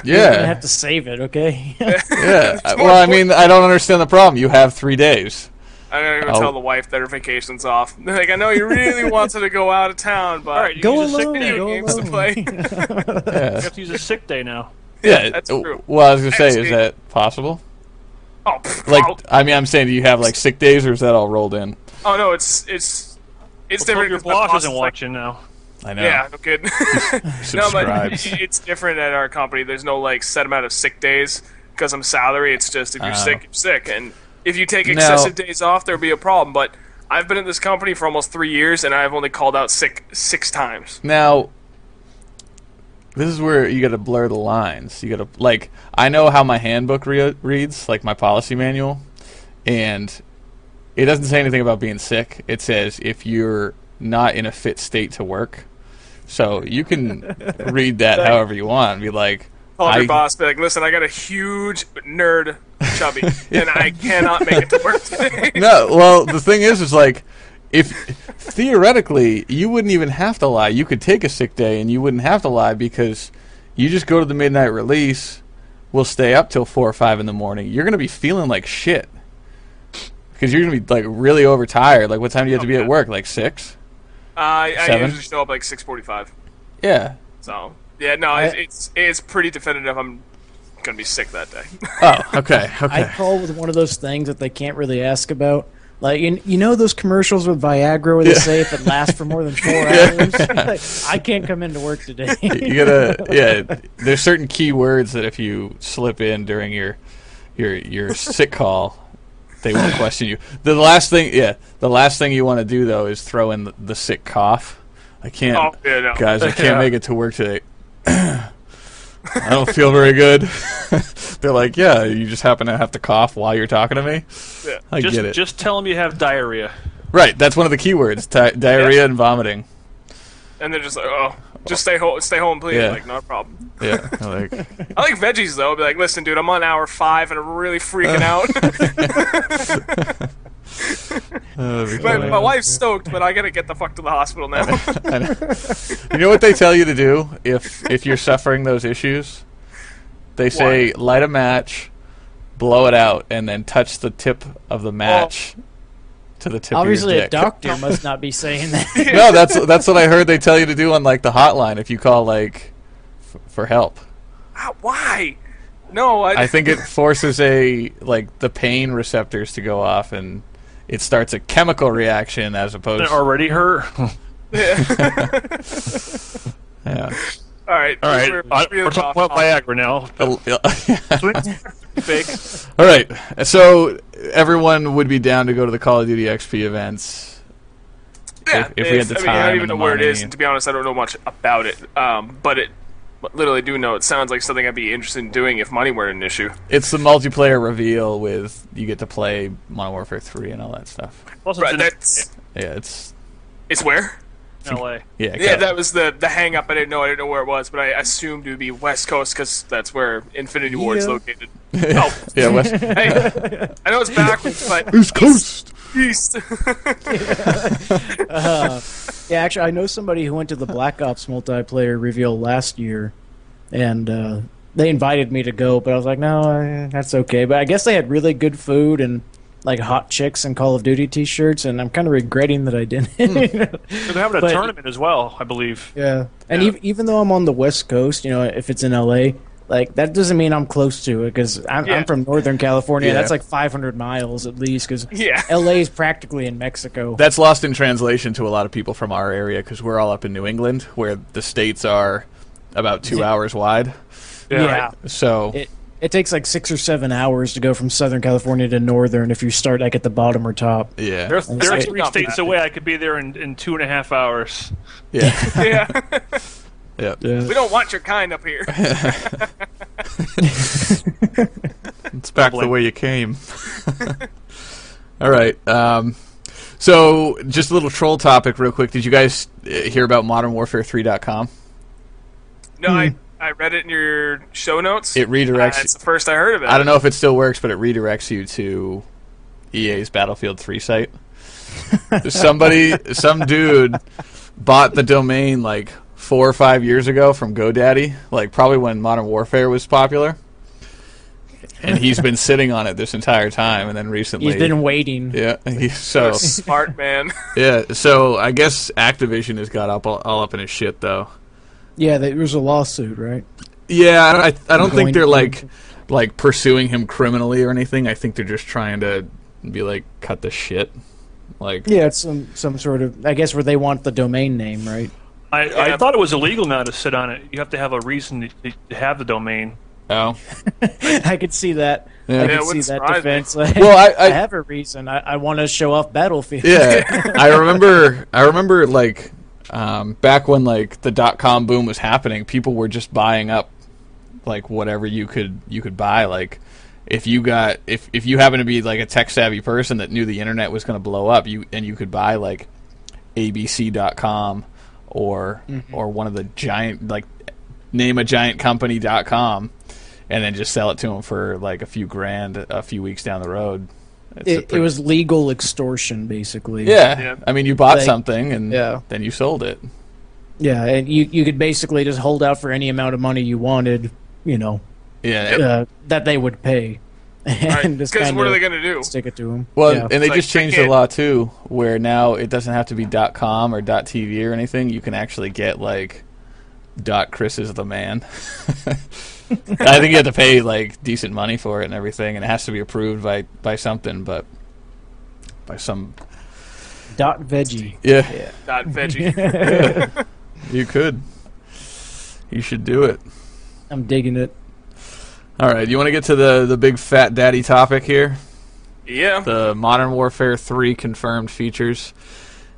Yeah. You're gonna have to save it, okay? Yeah. Well, I mean, I don't understand the problem. You have 3 days. I'm not even tell the wife that her vacation's off. Like, I know you really wanted to go out of town, but you go use alone. video games to play. Yeah. You have to use a sick day now. Yeah, that's true. Well, I was gonna say, is that possible? Oh, like, I mean, I'm saying, do you have like sick days, or is that all rolled in? Oh no, it's different. Your boss isn't watching now. I know. Yeah, no kidding. No, but it's different at our company. There's no like set amount of sick days because I'm salary. It's just if you're sick, you're sick, and if you take excessive days off, there'll be a problem. But I've been at this company for almost 3 years, and I've only called out sick 6 times. Now, this is where you got to blur the lines. You got to, like, I know how my handbook reads, like my policy manual, and it doesn't say anything about being sick. It says if you're not in a fit state to work. So you can read that however you want and be like, call your boss, be like, listen, I got a huge nerd chubby, and I cannot make it to work today. No, well, the thing is like, if theoretically you wouldn't even have to lie. You could take a sick day and you wouldn't have to lie because you just go to the midnight release. We'll stay up till 4 or 5 in the morning. You're gonna be feeling like shit because you're gonna be like really overtired. Like, what time do you have to be at work? Like 6? I usually show up like 6:45. Yeah. So yeah, no, it's pretty definitive. I'm gonna be sick that day. Oh, okay. I call with one of those things that they can't really ask about. Like, you know those commercials with Viagra where they say if it lasts for more than 4 hours? Like, I can't come into work today. You gotta, there's certain key words that if you slip in during your sick call, they won't question you. The last thing you want to do though is throw in the sick cough. I can't, guys. I can't make it to work today. I don't feel very good. They're like, yeah, you just happen to have to cough while you're talking to me. Yeah. I get it. Just tell them you have diarrhea. Right, that's one of the key words: diarrhea and vomiting. And they're just like, oh, just stay home, please. Yeah. Like, not a problem. Yeah, like, I like Veggies though. I'll be like, listen, dude, I'm on hour 5 and I'm really freaking out. My wife's stoked, but I gotta get the fuck to the hospital now. I know. You know what they tell you to do if you're suffering those issues? They say light a match, blow it out, and then touch the tip of the match to the tip Obviously, of your a dick. doctor must not be saying that. No, that's what I heard they tell you to do on like the hotline if you call like for help. Why? No, I think it forces the pain receptors to go off, and it starts a chemical reaction as opposed. It already hurt. Yeah. All right. We're talking about Viagra now. Fake. All right. So everyone would be down to go to the Call of Duty XP events. Yeah. If we had the time. I don't even and know the where it money. is, and to be honest, I don't know much about it. But literally do know it sounds like something I'd be interested in doing if money weren't an issue. It's the multiplayer reveal with you get to play Modern Warfare 3 and all that stuff. Also, Right. It's where? LA. Yeah, that was the hang up. I didn't know where it was, but I assumed it would be West Coast because that's where Infinity Ward's located. Oh, yeah, West. Hey, I know it's backwards, but East Coast. East. Yeah, actually, I know somebody who went to the Black Ops multiplayer reveal last year, and they invited me to go, but I was like, no, that's okay. But I guess they had really good food and like hot chicks and Call of Duty T-shirts, and I'm kind of regretting that I didn't. They're having a tournament as well, I believe. Yeah, and even though I'm on the West Coast, if it's in LA, like that doesn't mean I'm close to it because I'm from Northern California. Yeah. That's like 500 miles at least because Yeah. LA is practically in Mexico. That's lost in translation to a lot of people from our area because we're all up in New England, where the states are about 2 hours wide. Yeah. So It takes like 6 or 7 hours to go from Southern California to Northern if you start like at the bottom or top. yeah, There are It's 3 not states bad. away. I could be there in 2.5 hours. yeah, Yeah. yeah. We don't want your kind up here. It's back the way you came. All right. So, just a little troll topic, real quick. Did you guys hear about ModernWarfare3.com? No, I read it in your show notes. It redirects. That's the first I heard of it. I don't know if it still works, but it redirects you to EA's Battlefield 3 site. Some dude bought the domain like 4 or 5 years ago from GoDaddy, like probably when Modern Warfare was popular. And he's been sitting on it this entire time, and then recently He's been waiting. Yeah, Smart man. yeah. So I guess Activision has got all up in his shit, though. Yeah, there was a lawsuit, right? Yeah, I don't think they're like pursuing him criminally or anything. I think they're just trying to be like, cut the shit. Like, Yeah, it's some sort of, I guess, where they want the domain name, right? I thought it was illegal now to sit on it. You have to have a reason to have the domain. oh, I could see that. Yeah. I Yeah, it could see wouldn't that surprise me. defense. Like, Well, I have a reason. I want to show off Battlefield. yeah. I remember like back when like the .com boom was happening, people were just buying up like whatever you could buy. Like if you happen to be like a tech savvy person that knew the internet was going to blow up, you could buy like abc.com or one of the giant, like, name a giant company.com, and then just sell it to them for like a few grand a few weeks down the road. It was legal extortion, basically. Yeah. I mean, you bought Like, something and yeah. then you sold it. Yeah, and you could basically just hold out for any amount of money you wanted, Yeah. that they would pay. And just Because what are kinda they going to do? stick it to them. Well, Yeah. and they It's just like, changed I the can't- law too, where now it doesn't have to be .com or .tv or anything. You can actually get like .Chris is the man. I think you have to pay like decent money for it and everything, and it has to be approved by something. But by some .veggie. Yeah. .veggie. Yeah. You could. You should do it. I'm digging it. All right, you want to get to the big fat daddy topic here? Yeah. The Modern Warfare 3 confirmed features.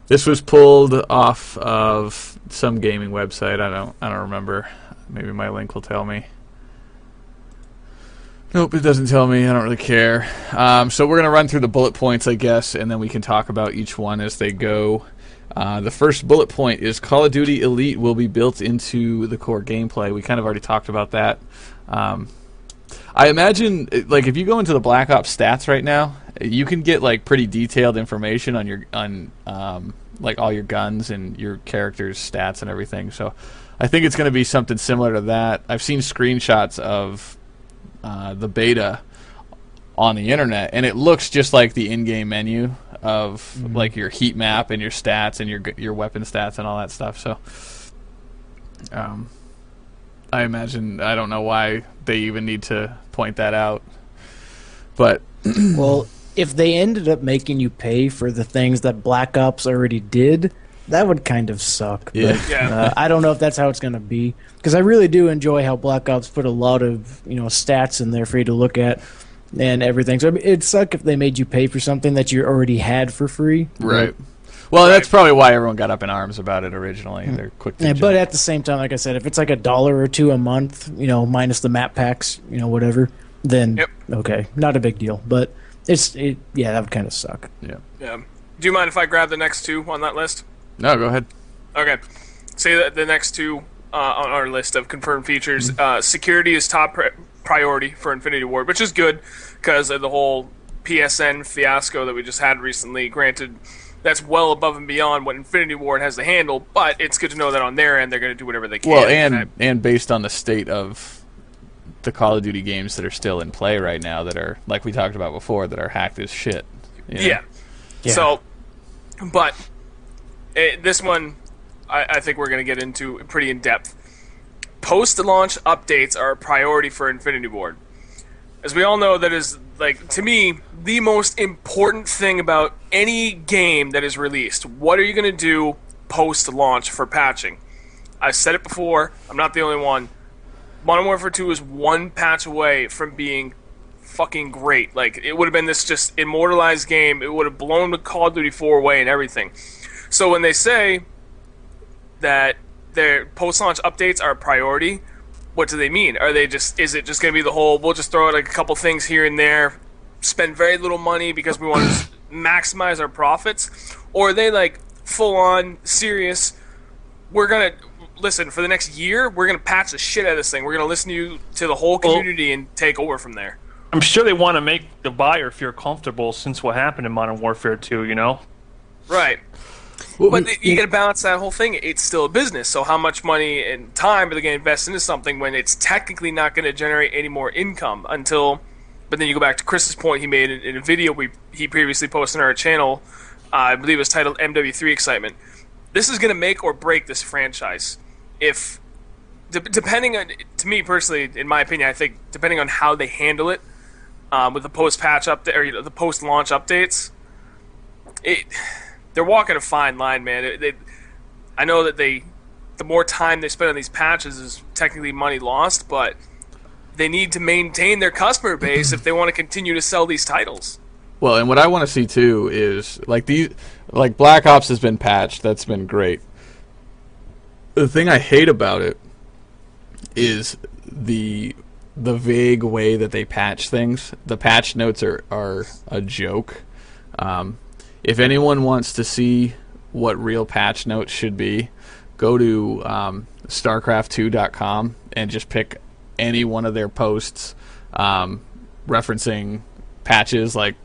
This was pulled off of some gaming website. I don't remember. Maybe my link will tell me. Nope, it doesn't tell me. I don't really care. So we're going to run through the bullet points, I guess, and then we can talk about each one as they go. The first bullet point is Call of Duty Elite will be built into the core gameplay. We kind of already talked about that. I imagine, like, if you go into the Black Ops stats right now, you can get like pretty detailed information on like all your guns and your character's stats and everything. So I think it's going to be something similar to that. I've seen screenshots of the beta on the internet, and it looks just like the in-game menu of like your heat map and your stats and your weapon stats and all that stuff. So I imagine, I don't know why they even need to point that out, but well, if they ended up making you pay for the things that Black Ops already did, that would kind of suck. Yeah. But, I don't know if that's how it's going to be, because I really do enjoy how Black Ops put a lot of stats in there for you to look at and everything. So it'd suck if they made you pay for something that you already had for free. Right. Well, that's probably why everyone got up in arms about it originally. They're quick to jump. But at the same time, like I said, if it's like $1 or $2 a month, minus the map packs, whatever, then okay, not a big deal. But that would kind of suck. Yeah. Yeah. Do you mind if I grab the next two on that list? No, go ahead. Okay. Say that the next two on our list of confirmed features. Security is top priority for Infinity Ward, which is good because of the whole PSN fiasco that we just had recently. Granted, that's well above and beyond what Infinity Ward has to handle, but it's good to know that on their end they're going to do whatever they can. Well, and based on the state of the Call of Duty games that are still in play right now, that are, like we talked about before, that are hacked as shit. Yeah. So, but this one, I think we're going to get into pretty in depth. Post-launch updates are a priority for Infinity Ward. As we all know, that is, like, to me, the most important thing about any game that is released. What are you going to do post-launch for patching? I've said it before. I'm not the only one. Modern Warfare 2 is one patch away from being fucking great. Like, it would have been this just immortalized game. It would have blown the Call of Duty 4 away and everything. So when they say that their post-launch updates are a priority, what do they mean? Is it just going to be the whole, we'll just throw out like a couple things here and there, spend very little money because we want to maximize our profits? Or are they like full-on serious, we're going to, listen, for the next year, we're going to patch the shit out of this thing. We're going to listen to the whole community and take over from there. I'm sure they want to make the buyer feel comfortable since what happened in Modern Warfare 2, Right. But you got to balance that whole thing. It's still a business, so how much money and time are they going to invest into something when it's technically not going to generate any more income until... But then you go back to Chris's point he made in a video he previously posted on our channel. I believe it was titled MW3 Excitement. This is going to make or break this franchise. If, depending on... To me, personally, in my opinion, I think depending on how they handle it with the post-patch update or the post-launch updates, they're walking a fine line, man. I know that the more time they spend on these patches is technically money lost, but they need to maintain their customer base if they want to continue to sell these titles. Well, and what I want to see too is like Black Ops has been patched. That's been great. The thing I hate about it is the vague way that they patch things. The patch notes are a joke. If anyone wants to see what real patch notes should be, go to StarCraft2.com and just pick any one of their posts referencing patches like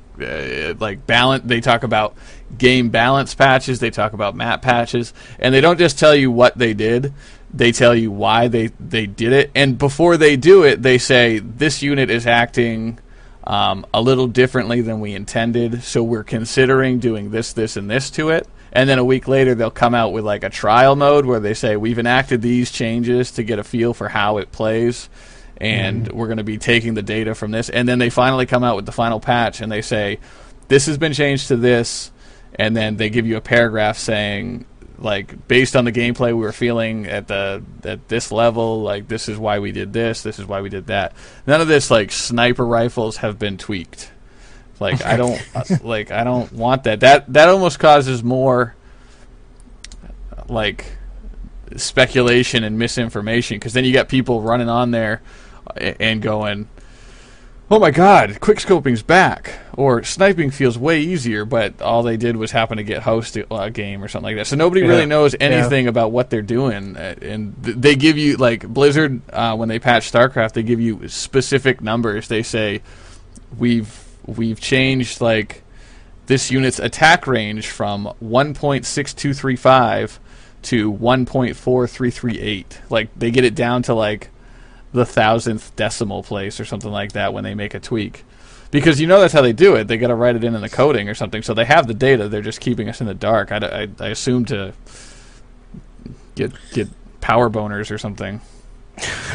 balance. They talk about game balance patches. They talk about map patches, and they don't just tell you what they did. They tell you why they did it, and before they do it, they say this unit is acting a little differently than we intended, so we're considering doing this, this, and this to it. And then a week later, they'll come out with like a trial mode where they say, we've enacted these changes to get a feel for how it plays, and we're going to be taking the data from this. And then they finally come out with the final patch, and they say, this has been changed to this, and then they give you a paragraph saying, like, based on the gameplay we were feeling at this level, like, this is why we did this is why we did that. None of this, like, sniper rifles have been tweaked. Like, I don't I don't want that. That almost causes more, like, speculation and misinformation, because then you got people running on there and going, oh my god, quickscoping's back, or sniping feels way easier, but all they did was happen to get host a game or something like that. So nobody really knows anything about what they're doing, and they give you, like, Blizzard, when they patch StarCraft, they give you specific numbers. They say, we've changed, like, this unit's attack range from 1.6235 to 1.4338. Like, they get it down to, like, the 1,000th decimal place or something like that when they make a tweak, because that's how they do it. They got to write it in the coding or something, so they have the data. They're just keeping us in the dark. I assume to get power boners or something.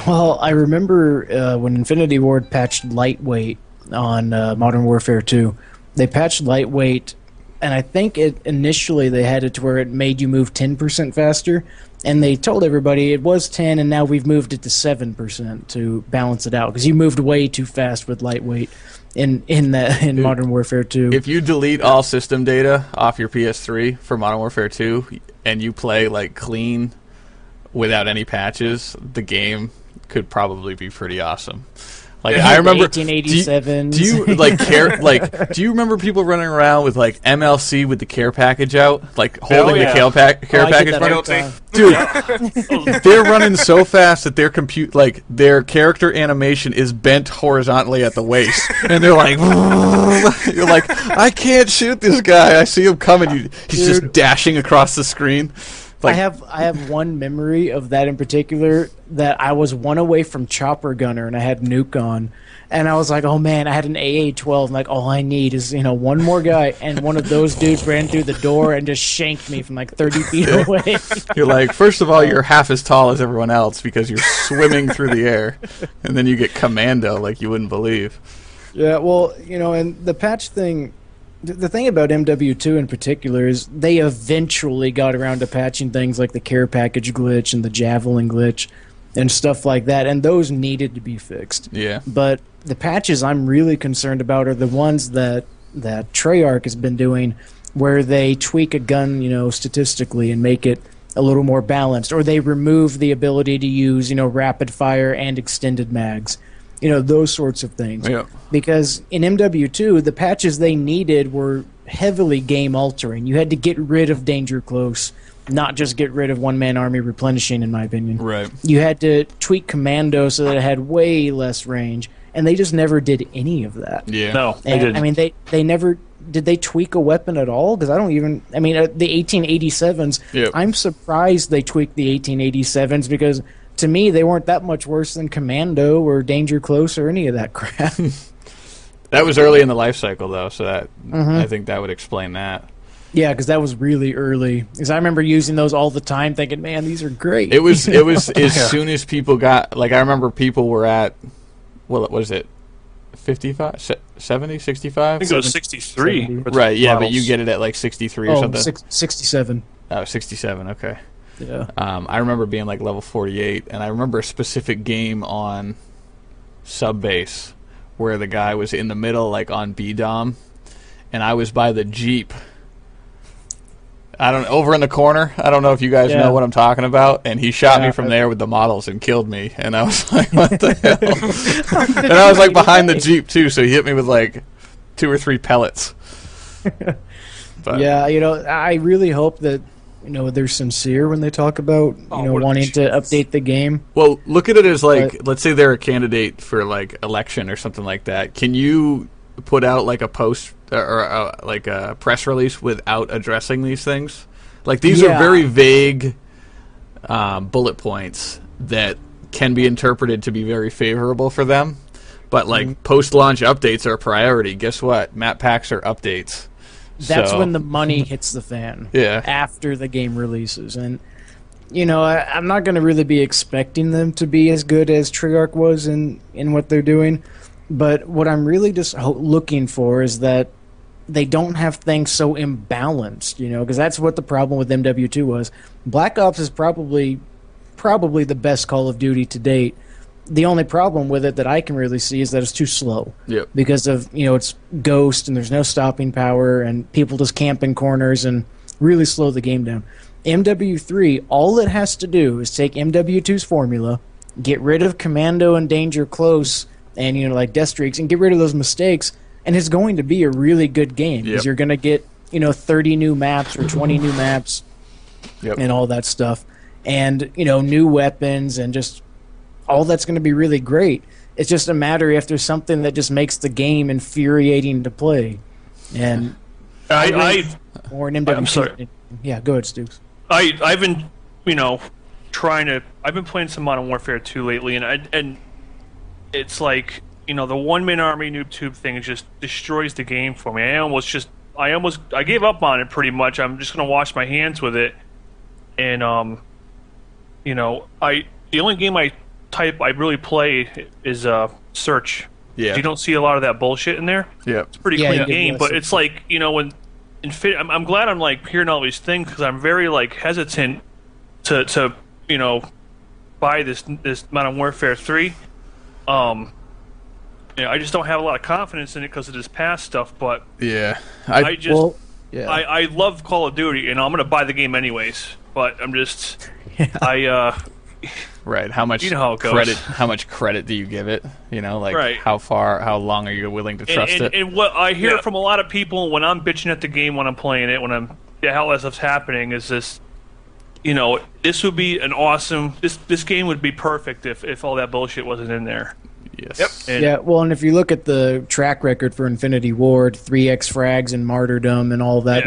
Well, I remember when Infinity Ward patched lightweight on Modern Warfare 2. They patched lightweight, and I think initially they had it to where it made you move 10% faster. And they told everybody it was 10, and now we've moved it to 7% to balance it out, because you moved way too fast with lightweight in Modern Warfare 2. If you delete all system data off your PS3 for Modern Warfare 2 and you play, like, clean without any patches, the game could probably be pretty awesome. Like, I remember 1887. Do you like care? Like, do you remember people running around with, like, MLC with the care package out, like, holding the care package? Dude, they're running so fast that their character animation is bent horizontally at the waist, and they're like, you're like, I can't shoot this guy. I see him coming. He's just dashing across the screen. Like, I have one memory of that in particular, that I was one away from Chopper Gunner and I had Nuke on, and I was like, oh man, I had an AA-12, like, all I need is one more guy, and one of those dudes ran through the door and just shanked me from like 30 feet away. You're like, first of all, you're half as tall as everyone else because you're swimming through the air, and then you get Commando like you wouldn't believe. Yeah, well, and the patch thing, the thing about MW2 in particular is they eventually got around to patching things like the care package glitch and the javelin glitch and stuff like that, and those needed to be fixed. Yeah. But the patches I'm really concerned about are the ones that Treyarch has been doing, where they tweak a gun, statistically and make it a little more balanced, or they remove the ability to use, rapid fire and extended mags. Those sorts of things. Yeah. Because in MW2, the patches they needed were heavily game-altering. You had to get rid of Danger Close, not just get rid of one-man army replenishing, in my opinion. Right. You had to tweak Commando so that it had way less range, and they just never did any of that. Yeah. No, they didn't. I mean, they never... Did they tweak a weapon at all? Because I don't even... I mean, the 1887s, yep. I'm surprised they tweaked the 1887s, because... To me, they weren't that much worse than Commando or Danger Close or any of that crap. That was early in the life cycle, though, so that I think that would explain that. Yeah, because that was really early. Because I remember using those all the time, thinking, "Man, these are great." It was as soon as people got, like, I remember people were at, what was it, 55, 70, 65? I think it was 63. 70. Right, yeah, models. but you get it at like 63 or something. 67. Oh, 67, okay. Yeah. I remember being like level 48, and I remember a specific game on Subbase where the guy was in the middle, like on B-Dom, and I was by the Jeep. Over in the corner. I don't know if you guys know what I'm talking about, and he shot me from there with the models and killed me, and I was like, what the hell? And I was like behind the Jeep too, so he hit me with like 2 or 3 pellets. But, yeah, I really hope that they're sincere when they talk about wanting to update the game. Well, look at it as like, let's say they're a candidate for like election or something like that. Can you put out like a post or like a press release without addressing these things? Like, these are very vague bullet points that can be interpreted to be very favorable for them. But like post-launch updates are a priority. Guess what? Map packs are updates. That's when the money hits the fan. Yeah. After the game releases. And, I'm not going to really be expecting them to be as good as Treyarch was in what they're doing. But what I'm really just looking for is that they don't have things so imbalanced, because that's what the problem with MW2 was. Black Ops is probably the best Call of Duty to date. The only problem with it that I can really see is that it's too slow. Yep. Because of, it's Ghost and there's no stopping power and people just camp in corners and really slow the game down. MW3, all it has to do is take MW2's formula, get rid of Commando and Danger Close and, like Death Streaks, and get rid of those mistakes, and it's going to be a really good game. Because you're going to get, 30 new maps or 20 new maps and all that stuff. And, new weapons and just all that's going to be really great. It's just a matter if there's something that just makes the game infuriating to play. And or an MW2. I'm sorry. Yeah, go ahead, Stooks. I've been, I've been playing some Modern Warfare 2 lately, and it's like, the one-man army noob tube thing just destroys the game for me. I gave up on it pretty much. I'm just gonna wash my hands with it, and the only game I really play is Search. Yeah. You don't see a lot of that bullshit in there. Yeah. It's a pretty clean game, but it's like, when I'm glad I'm like hearing all these things, because I'm very like hesitant to buy this Modern Warfare 3. I just don't have a lot of confidence in it because of this past stuff. But I love Call of Duty, and I'm going to buy the game anyways. But I'm just right. How much how it goes. credit? How much credit do you give it? Right. How long are you willing to trust it? And what I hear from a lot of people when I'm bitching at the game, when I'm playing it, how that stuff's happening, is this. This would be an awesome. This game would be perfect if all that bullshit wasn't in there. Yes. Yep. And if you look at the track record for Infinity Ward, 3x frags and martyrdom and all that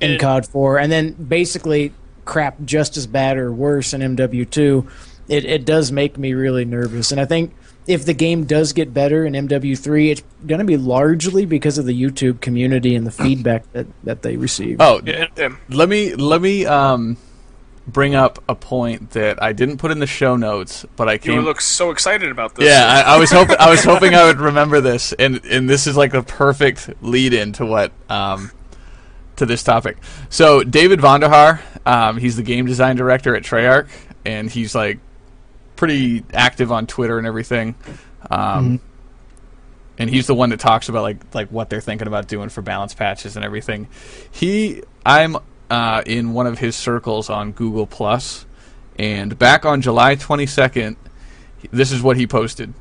in COD 4, and then basically crap just as bad or worse in MW2, it does make me really nervous. And I think if the game does get better in MW3, it's going to be largely because of the YouTube community and the feedback that they receive. Oh, let me bring up a point that I didn't put in the show notes, but I came. You look so excited about this. Yeah, I was hoping I would remember this, and this is like the perfect lead-in to what to this topic. So David Vonderhaar, he's the game design director at Treyarch, and he's like pretty active on Twitter and everything. And he's the one that talks about like what they're thinking about doing for balance patches and everything. I'm in one of his circles on Google Plus, and back on July 22nd, this is what he posted.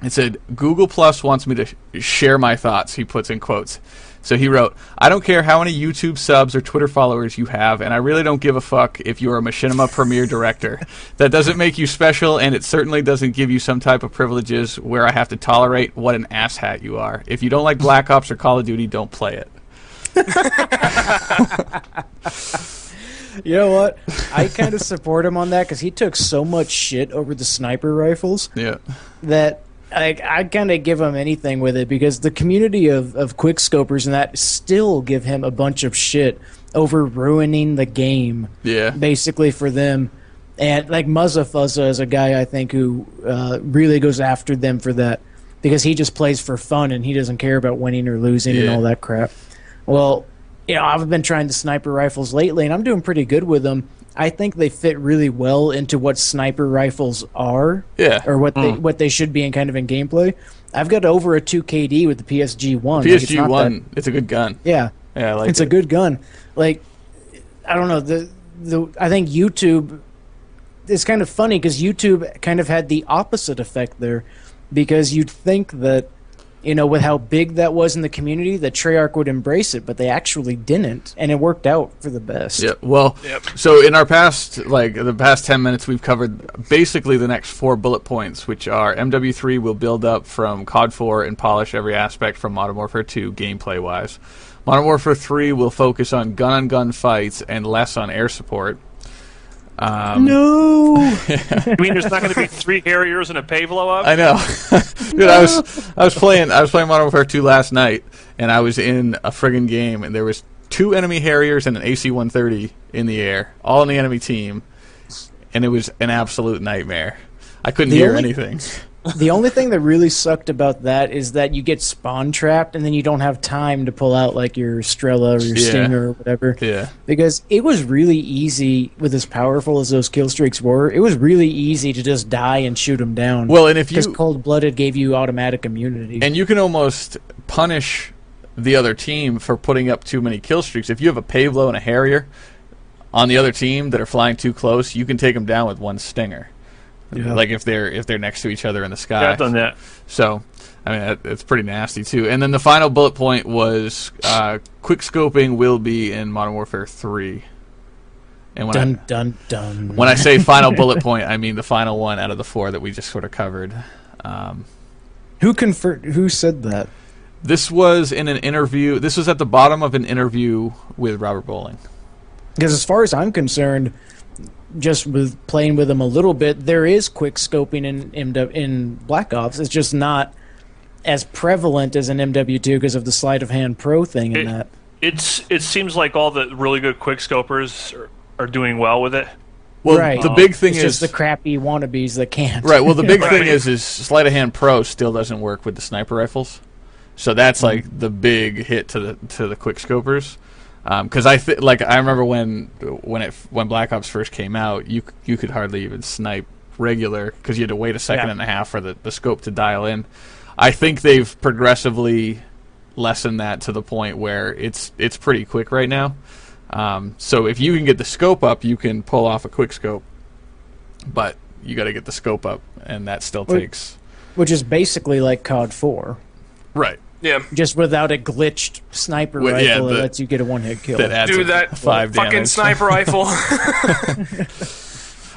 It said, "Google Plus wants me to share my thoughts," he puts in quotes. So he wrote, "I don't care how many YouTube subs or Twitter followers you have, and I really don't give a fuck if you're a Machinima Premiere director. That doesn't make you special, and it certainly doesn't give you some type of privileges where I have to tolerate what an asshat you are. If you don't like Black Ops or Call of Duty, don't play it." You know what? I kind of support him on that because he took so much shit over the sniper rifles that I kind of give him anything with it, because the community of quickscopers and that still give him a bunch of shit over ruining the game. Yeah. Basically for them. And like Muzza Fuzza is a guy I think who really goes after them for that, because he just plays for fun and he doesn't care about winning or losing and all that crap. Well, I've been trying the sniper rifles lately, and I'm doing pretty good with them. I think they fit really well into what sniper rifles are, or what they should be in kind of in gameplay. I've got over a 2 KD with the PSG-1. PSG-1, it's a good gun. Yeah, I like it's a good gun. Like, I don't know, I think YouTube. It's kind of funny because YouTube kind of had the opposite effect there, because you'd think that, with how big that was in the community, that Treyarch would embrace it, but they actually didn't, and it worked out for the best. Yeah, well, so in our the past 10 minutes, we've covered basically the next 4 bullet points, which are MW3 will build up from COD 4 and polish every aspect from Modern Warfare 2 gameplay-wise. Modern Warfare 3 will focus on gun-on-gun fights and less on air support. No. You mean there's not going to be 3 Harriers and a Pavlov? I know. Dude, I was playing Modern Warfare 2 last night, and I was in a friggin' game, and there was 2 enemy Harriers and an AC-130 in the air, all on the enemy team, and it was an absolute nightmare. I couldn't hear anything. The only thing that really sucked about that is that you get spawn trapped and then you don't have time to pull out like your Strela or your Stinger or whatever. Yeah. Because it was really easy, with as powerful as those kill streaks were, it was really easy to just die and shoot them down. Well, and if you... Because Cold-Blooded gave you automatic immunity. And you can almost punish the other team for putting up too many kill streaks. If you have a Pavlo and a Harrier on the other team that are flying too close, you can take them down with one Stinger. Yeah. Like if they're next to each other in the sky. Yeah, I've done that. So, I mean, it's pretty nasty too. And then the final bullet point was quick scoping will be in Modern Warfare 3. And when dun. When I say final bullet point, I mean the final one out of the 4 that we just sort of covered. Who said that? This was in an interview. This was at the bottom of an interview with Robert Bowling. Because as far as I'm concerned, just with playing with them a little bit, there is quick scoping in Black Ops. It's just not as prevalent as in MW2 because of the sleight of hand pro thing in that. It seems like all the really good quick scopers are doing well with it. Well, right. The big thing it's is just the crappy wannabes that can't. Right. Well, the big thing is sleight of hand pro still doesn't work with the sniper rifles, so that's like the big hit to the quick scopers. Because I remember when Black Ops first came out, you could hardly even snipe regular because you had to wait a second and a half for the scope to dial in. I think they've progressively lessened that to the point where it's pretty quick right now. So if you can get the scope up, you can pull off a quick scope, but you got to get the scope up, and that still takes. Which is basically like COD 4. Right. Yeah. Just without a glitched sniper rifle that lets you get a one-hit kill. That 5 fucking damage. sniper rifle.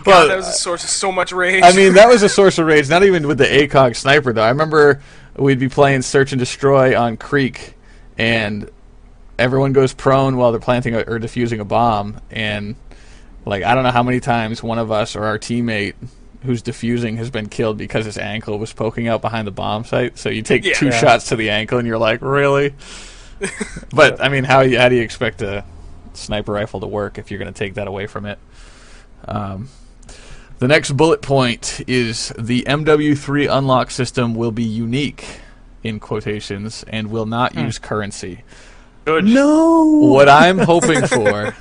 Well, that was a source of so much rage. I mean, that was a source of rage, not even with the ACOG sniper, though. I remember we'd be playing Search and Destroy on Creek, and everyone goes prone while they're planting or defusing a bomb, and like I don't know how many times one of us or our teammate who's defusing has been killed because his ankle was poking out behind the bomb site. So you take 2 shots to the ankle, and you're like, really? But I mean, how do you expect a sniper rifle to work if you're going to take that away from it? The next bullet point is the MW3 unlock system will be unique, in quotations, and will not use currency. Good. No! What I'm hoping for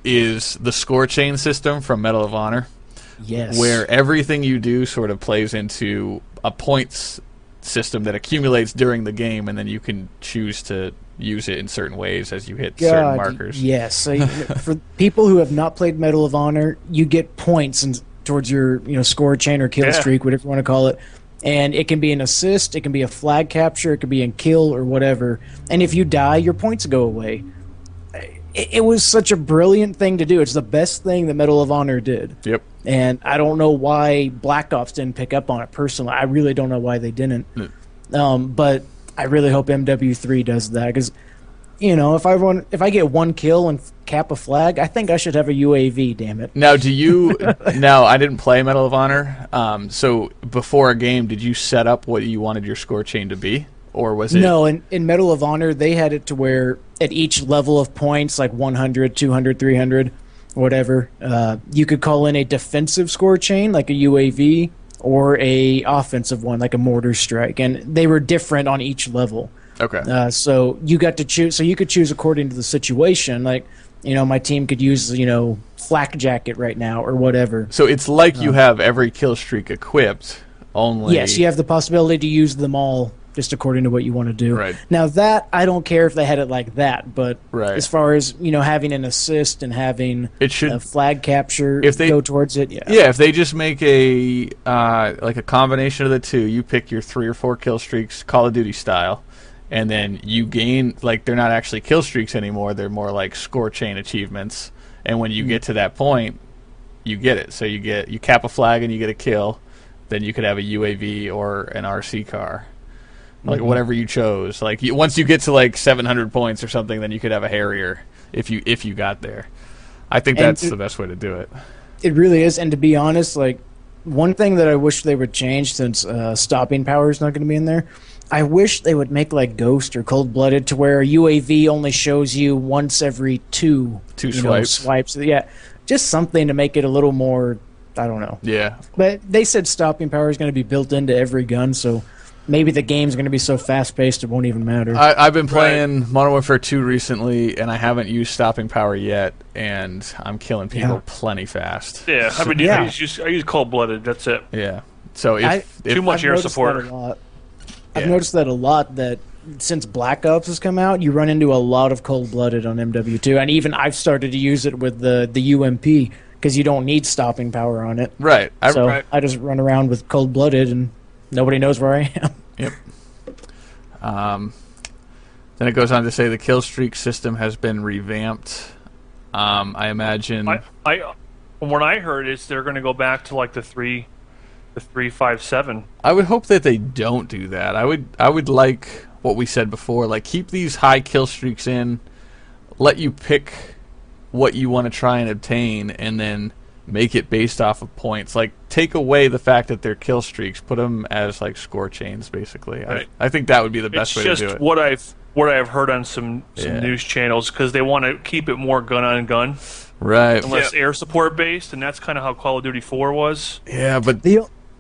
is the score chain system from Medal of Honor. Yes. Where everything you do sort of plays into a points system that accumulates during the game, and then you can choose to use it in certain ways as you hit certain markers. Yes. So for people who have not played Medal of Honor, you get points towards your score chain or kill streak, whatever you want to call it. And it can be an assist, it can be a flag capture, it can be a kill or whatever. And if you die, your points go away. It was such a brilliant thing to do. It's the best thing that Medal of Honor did. Yep. And I don't know why Black Ops didn't pick up on it personally. I really don't know why they didn't. But I really hope MW3 does that because, if I get 1 kill and cap a flag, I think I should have a UAV. Damn it! Now, Now, I didn't play Medal of Honor. So before a game, did you set up what you wanted your score chain to be, or was it? No, in Medal of Honor, they had it to where at each level of points, like 100, 200, 300. Whatever, you could call in a defensive score chain like a UAV or a offensive one like a mortar strike, and they were different on each level. Okay. So you got to choose. So you could choose according to the situation. Like, my team could use flak jacket right now or whatever. So it's like you have every kill streak equipped. Only yes, you have the possibility to use them all. Just according to what you want to do. Right. Now that I don't care if they had it like that, but right. as far as having an assist and having a flag capture, if they go towards it, if they just make a like a combination of the two, you pick your 3 or 4 kill streaks, Call of Duty style, and then you gain they're not actually kill streaks anymore; they're more like score chain achievements. And when you get to that point, you get it. So you cap a flag and you get a kill, then you could have a UAV or an RC car. Whatever you chose. Once you get to 700 points or something, then you could have a Harrier if you got there. I think that's the best way to do it. It really is. And to be honest, one thing that I wish they would change, since stopping power is not going to be in there, I wish they would make Ghost or Cold-Blooded to where a UAV only shows you once every two swipes. Yeah, just something to make it a little more I don't know. Yeah. But they said stopping power is going to be built into every gun, so maybe the game's going to be so fast-paced it won't even matter. I've been playing Modern Warfare 2 recently, and I haven't used stopping power yet, and I'm killing people plenty fast. Yeah, I mean, I use cold-blooded, that's it. Yeah. So if too much air support. I've noticed that a lot, that since Black Ops has come out, you run into a lot of cold-blooded on MW2, and even I've started to use it with the UMP, because you don't need stopping power on it. Right. I just run around with cold-blooded, and nobody knows where I am. Yep. Then it goes on to say the kill streak system has been revamped. I imagine. From what I heard, is they're going to go back to like the 357. I would hope that they don't do that. I would like what we said before, like keep these high kill streaks in, let you pick what you want to try and obtain, and then make it based off of points. Like take away the fact that they're kill streaks, put them as like score chains, basically. Right. I think that would be the best way to do it. It's just what I've heard on some news channels, because they want to keep it more gun on gun. Right. Unless air support based, and that's kind of how Call of Duty 4 was. Yeah, but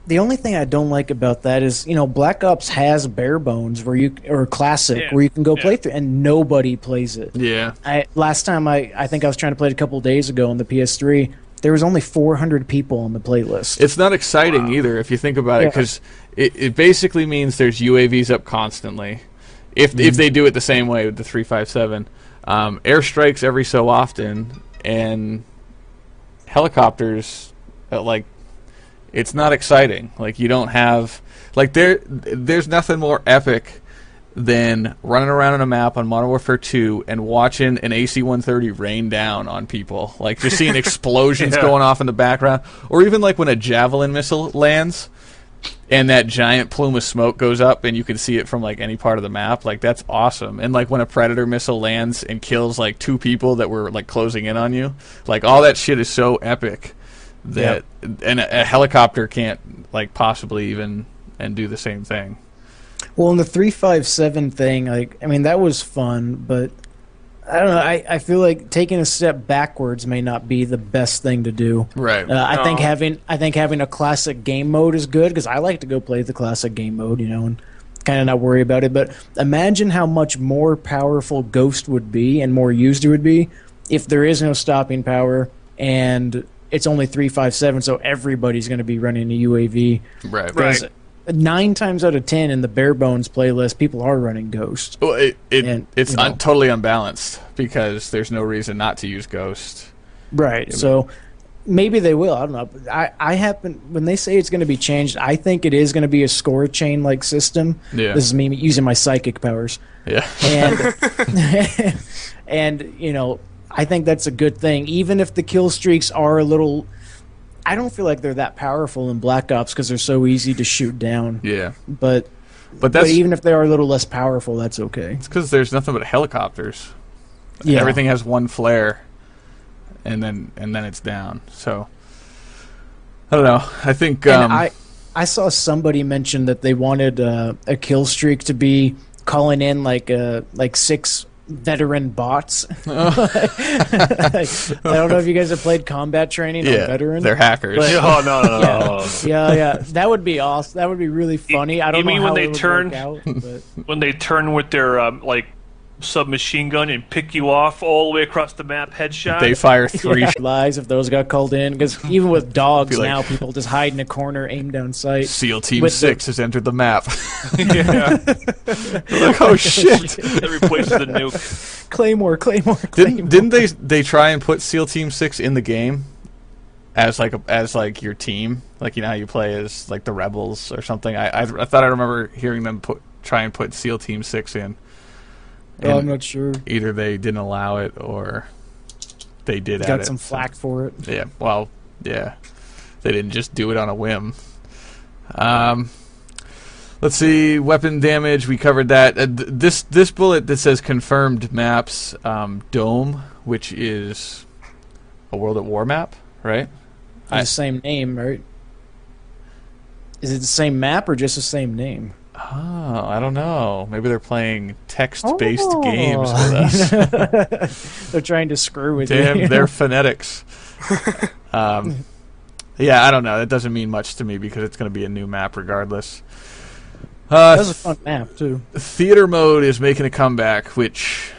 the only thing I don't like about that is, Black Ops has bare bones or classic where you can go play through, and nobody plays it. Yeah. Last time I think I was trying to play it a couple of days ago on the PS3. There was only 400 people on the playlist. It's not exciting either if you think about it, because it basically means there's UAVs up constantly. If they do it the same way with the 357, airstrikes every so often, and helicopters, it's not exciting. Like you don't have there's nothing more epic than running around on a map on Modern Warfare 2 and watching an AC-130 rain down on people. Like just seeing explosions going off in the background, or even like when a javelin missile lands and that giant plume of smoke goes up and you can see it from like any part of the map. Like that's awesome. And like when a Predator missile lands and kills like 2 people that were like closing in on you, like all that shit is so epic that and a helicopter can't like possibly even and do the same thing. Well, in the 357 thing, that was fun, but I don't know. I feel like taking a step backwards may not be the best thing to do. Right. I think having a classic game mode is good, because I like to go play the classic game mode, and kind of not worry about it. But imagine how much more powerful Ghost would be and more used it would be if there is no stopping power and it's only 357, so everybody's going to be running a UAV. Right. 9 times out of 10 in the bare bones playlist, people are running Ghost. Well, it's totally unbalanced, because there's no reason not to use Ghost. Right. So maybe they will. I don't know. But when they say it's going to be changed, I think it is going to be a score chain like system. Yeah. This is me using my psychic powers. Yeah. And I think that's a good thing, even if the kill streaks are a little. I don't feel like they're that powerful in Black Ops because they're so easy to shoot down. Yeah. But even if they are a little less powerful, that's okay. It's because there's nothing but helicopters. Yeah. Everything has one flare, and then it's down. So I don't know. I think I saw somebody mention that they wanted a kill streak to be calling in like 6 veteran bots. I don't know if you guys have played combat training on veteran. They're hackers. But, no. Yeah. That would be awesome. That would be really funny. I don't know how it would work out, but. When they turn with their submachine gun and pick you off all the way across the map, headshot. They fire 3 lies if those got called in, because even with dogs now, people just hide in a corner, aim down sight. SEAL Team 6 has entered the map. Like, oh shit! That replaces the nuke. Claymore. Didn't they try and put SEAL Team 6 in the game as your team? Like, how you play as like the rebels or something. I thought I remember hearing them try and put SEAL Team 6 in. Oh, I'm not sure. Either they didn't allow it or they did add it. Got some flack for it. Yeah, well, yeah. They didn't just do it on a whim. Let's see, weapon damage, we covered that. This bullet that says confirmed maps, Dome, which is a World at War map, right? It's the same name, right? Is it the same map or just the same name? Oh, I don't know. Maybe they're playing text-based games with us. They're trying to screw with you. Damn, they're phonetics. Yeah, I don't know. That doesn't mean much to me because it's going to be a new map regardless. That was a fun map, too. Theater mode is making a comeback, which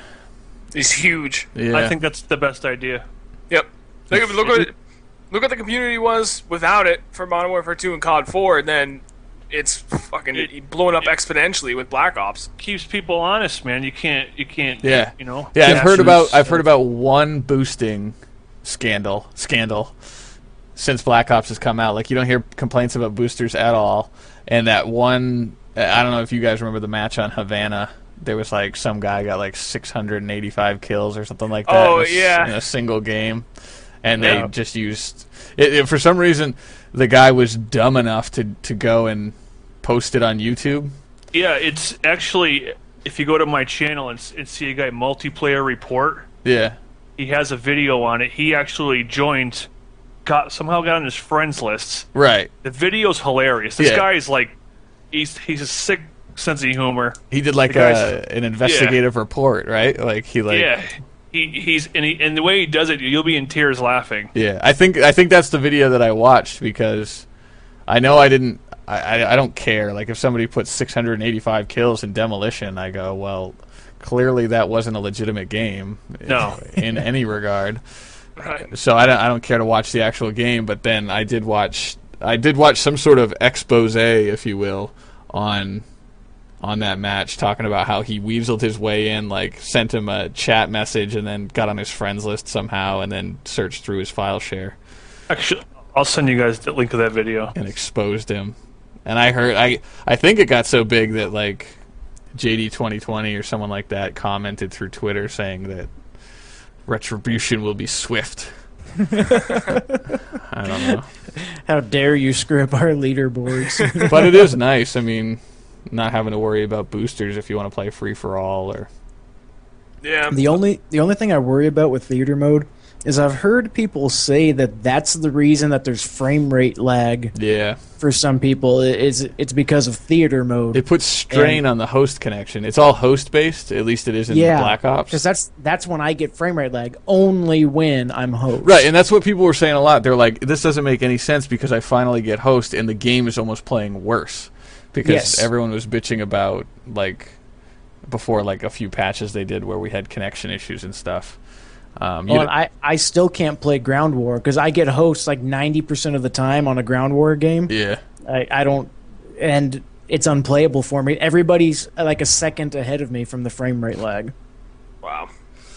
is huge. Yeah. I think that's the best idea. Yep. Look what the community was without it for Modern Warfare 2 and COD 4, and then it's fucking blowing up exponentially with Black Ops. Keeps people honest, man. You can't. Yeah. You know. Yeah, I've heard about one boosting scandal since Black Ops has come out. Like, you don't hear complaints about boosters at all. And that one, I don't know if you guys remember the match on Havana. There was like some guy got like 685 kills or something like that in a single game. And they just used it. For some reason, the guy was dumb enough to go and post it on YouTube. Yeah, it's actually, if you go to my channel and see a guy multiplayer report, yeah, he has a video on it. He actually joined, somehow got on his friends lists. Right. The video's hilarious. This guy is like, he's a sick sense of humor. He did like an investigative report, right? Like and the way he does it, you'll be in tears laughing. Yeah, I think that's the video that I watched because I know I don't care. Like, if somebody puts 685 kills in Demolition, I go, well, clearly that wasn't a legitimate game. No. In any regard. Right. So I don't care to watch the actual game, but then I did watch some sort of expose, if you will, on that match, talking about how he weaseled his way in, like sent him a chat message and then got on his friends list somehow and then searched through his file share. Actually, I'll send you guys the link to that video. And exposed him. And I think it got so big that like JD 2020 or someone like that commented through Twitter saying that retribution will be swift. I don't know. How dare you screw up our leaderboards? But it is nice. I mean, not having to worry about boosters if you want to play free for all or. Yeah. The only thing I worry about with theater mode is I've heard people say that that's the reason that there's frame rate lag. Yeah. For some people, it's because of theater mode. It puts strain on the host connection. It's all host based. At least it is in Black Ops. Because that's when I get frame rate lag. Only when I'm host. Right, and that's what people were saying a lot. They're like, this doesn't make any sense because I finally get host and the game is almost playing worse. Because everyone was bitching about, like, before, like, a few patches they did where we had connection issues and stuff. I still can't play Ground War because I get hosts like 90% of the time on a Ground War game. Yeah. I don't... And it's unplayable for me. Everybody's like a second ahead of me from the frame rate lag. Wow.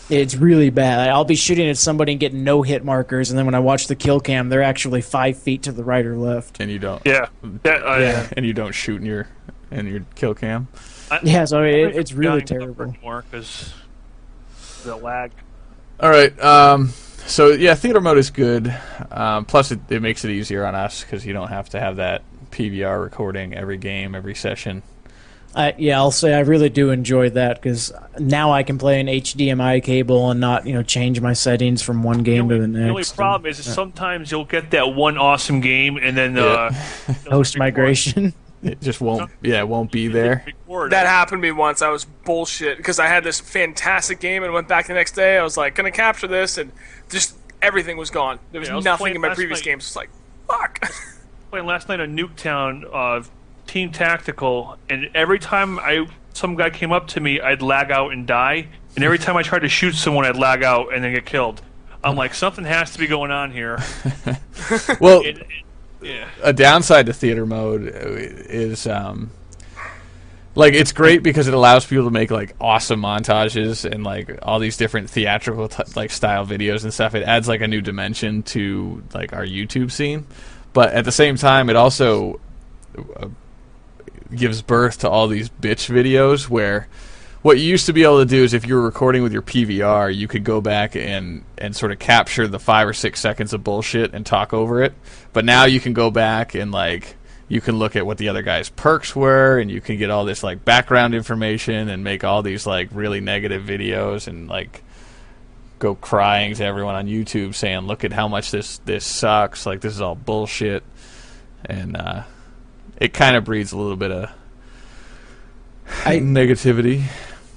It's really bad. I'll be shooting at somebody and getting no hit markers, and then when I watch the kill cam, they're actually 5 feet to the right or left. And you don't. Yeah. And you don't shoot in your kill cam. So it's really terrible. More because the lag. All right. So yeah, theater mode is good. Plus, it makes it easier on us because you don't have to have that PVR recording every game, every session. I'll say I really do enjoy that because now I can play an HDMI cable and not change my settings from one game to the next. The only problem is sometimes you'll get that one awesome game and then host migration. It just won't. Yeah, it won't be there. That happened to me once. I was bullshit because I had this fantastic game and went back the next day. I was like, gonna capture this, and just everything was gone. There was nothing in my previous games. It's like, fuck. Playing last night on Nuketown, Team Tactical, and every time some guy came up to me, I'd lag out and die, and every time I tried to shoot someone, I'd lag out and then get killed. I'm like, something has to be going on here. Well, a downside to theater mode is like it's great because it allows people to make like awesome montages and like all these different theatrical like style videos and stuff. It adds like a new dimension to like our YouTube scene, but at the same time, it also gives birth to all these bitch videos where what you used to be able to do is if you were recording with your PVR, you could go back and sort of capture the 5 or 6 seconds of bullshit and talk over it. But now you can go back and like you can look at what the other guy's perks were, and you can get all this like background information and make all these like really negative videos and like go crying to everyone on YouTube saying, "Look at how much this sucks. Like this is all bullshit." And it kind of breeds a little bit of negativity.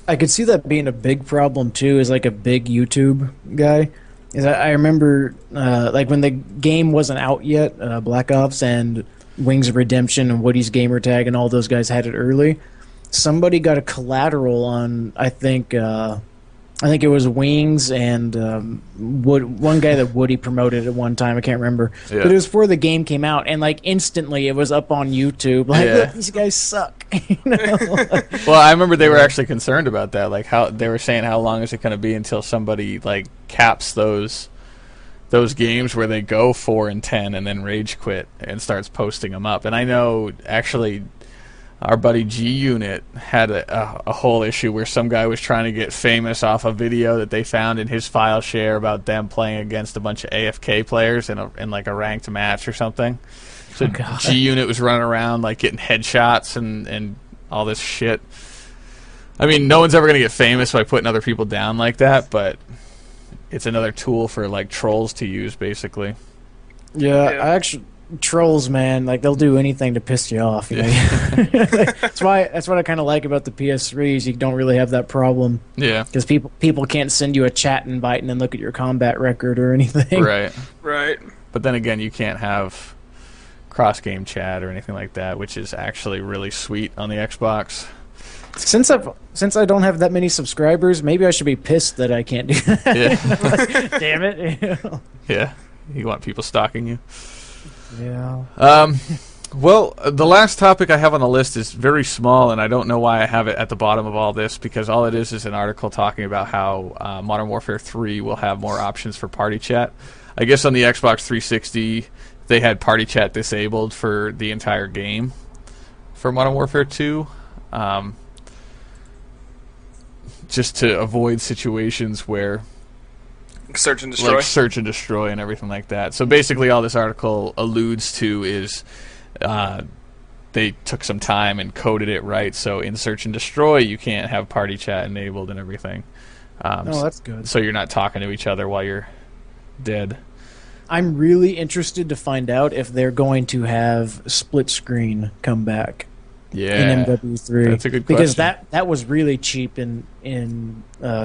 I could see that being a big problem too, as like a big YouTube guy. is I remember like when the game wasn't out yet, Black Ops and Wings of Redemption and Woody's Gamertag and all those guys had it early. Somebody got a collateral on, I think it was Wings and one guy that Woody promoted at one time. I can't remember, but it was before the game came out, and like instantly it was up on YouTube. Like, look, these guys suck. You know? Well, I remember they were actually concerned about that. Like how they were saying, how long is it going to be until somebody like caps those games where they go 4 and 10 and then rage quit and starts posting them up. And I know actually our buddy G Unit had a whole issue where some guy was trying to get famous off a video that they found in his file share about them playing against a bunch of AFK players in like a ranked match or something. So G Unit was running around like getting headshots and all this shit. I mean, no one's ever going to get famous by putting other people down like that, but it's another tool for like trolls to use, basically. Yeah, I actually trolls, man, like they'll do anything to piss you off. You know? That's what I kind of like about the PS3 is you don't really have that problem. Yeah, because people can't send you a chat invite and then look at your combat record or anything. Right. But then again, you can't have cross-game chat or anything like that, which is actually really sweet on the Xbox. Since I don't have that many subscribers, maybe I should be pissed that I can't do that. Yeah. Like, damn it. Yeah, you want people stalking you. Yeah. Well, the last topic I have on the list is very small, and I don't know why I have it at the bottom of all this, because all it is an article talking about how Modern Warfare 3 will have more options for party chat. I guess on the Xbox 360, they had party chat disabled for the entire game for Modern Warfare 2. Just to avoid situations where search and destroy, like search and destroy and everything like that. So basically all this article alludes to is they took some time and coded it right, so in search and destroy you can't have party chat enabled and everything. Oh, that's good. So you're not talking to each other while you're dead. I'm really interested to find out if they're going to have split screen come back. Yeah, in MW3. That's a good question. Because that was really cheap in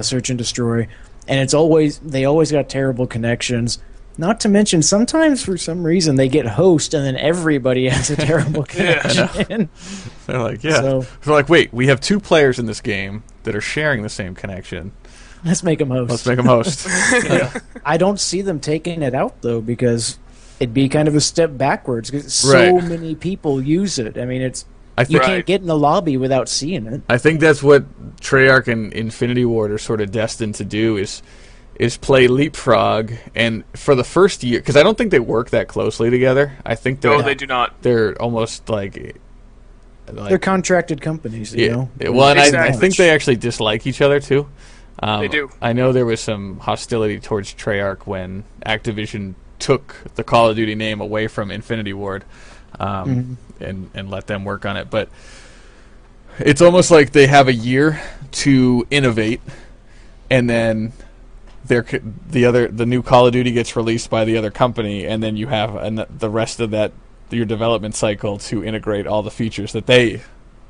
search and destroy, and they always got terrible connections. Not to mention, sometimes for some reason they get host, and then everybody has a terrible connection. They're like, they're like, wait, we have 2 players in this game that are sharing the same connection. Let's make them host. I don't see them taking it out though, because it'd be kind of a step backwards. Because so many people use it. I mean, you can't get in the lobby without seeing it. I think that's what Treyarch and Infinity Ward are sort of destined to do is play Leapfrog, and for the first year, because I don't think they work that closely together. I think they do not. They're almost like they're contracted companies, you know. Well, and I think they actually dislike each other too. They do. I know there was some hostility towards Treyarch when Activision took the Call of Duty name away from Infinity Ward. And let them work on it, but it's almost like they have a year to innovate, and then the new Call of Duty gets released by the other company, and then you have the rest of your development cycle to integrate all the features that they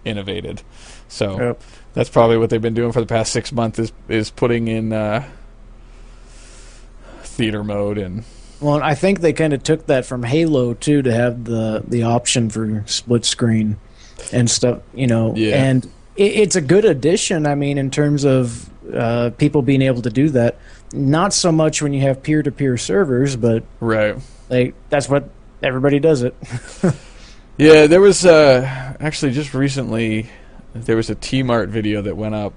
innovated. So that's probably what they've been doing for the past 6 months is putting in theater mode and. Well, I think they kind of took that from Halo too, to have the option for split screen and stuff, you know. Yeah. And it's a good addition. I mean, in terms of people being able to do that. Not so much when you have peer-to-peer servers, but that's what everybody does it. Yeah, there was actually just recently there was a T-Mart video that went up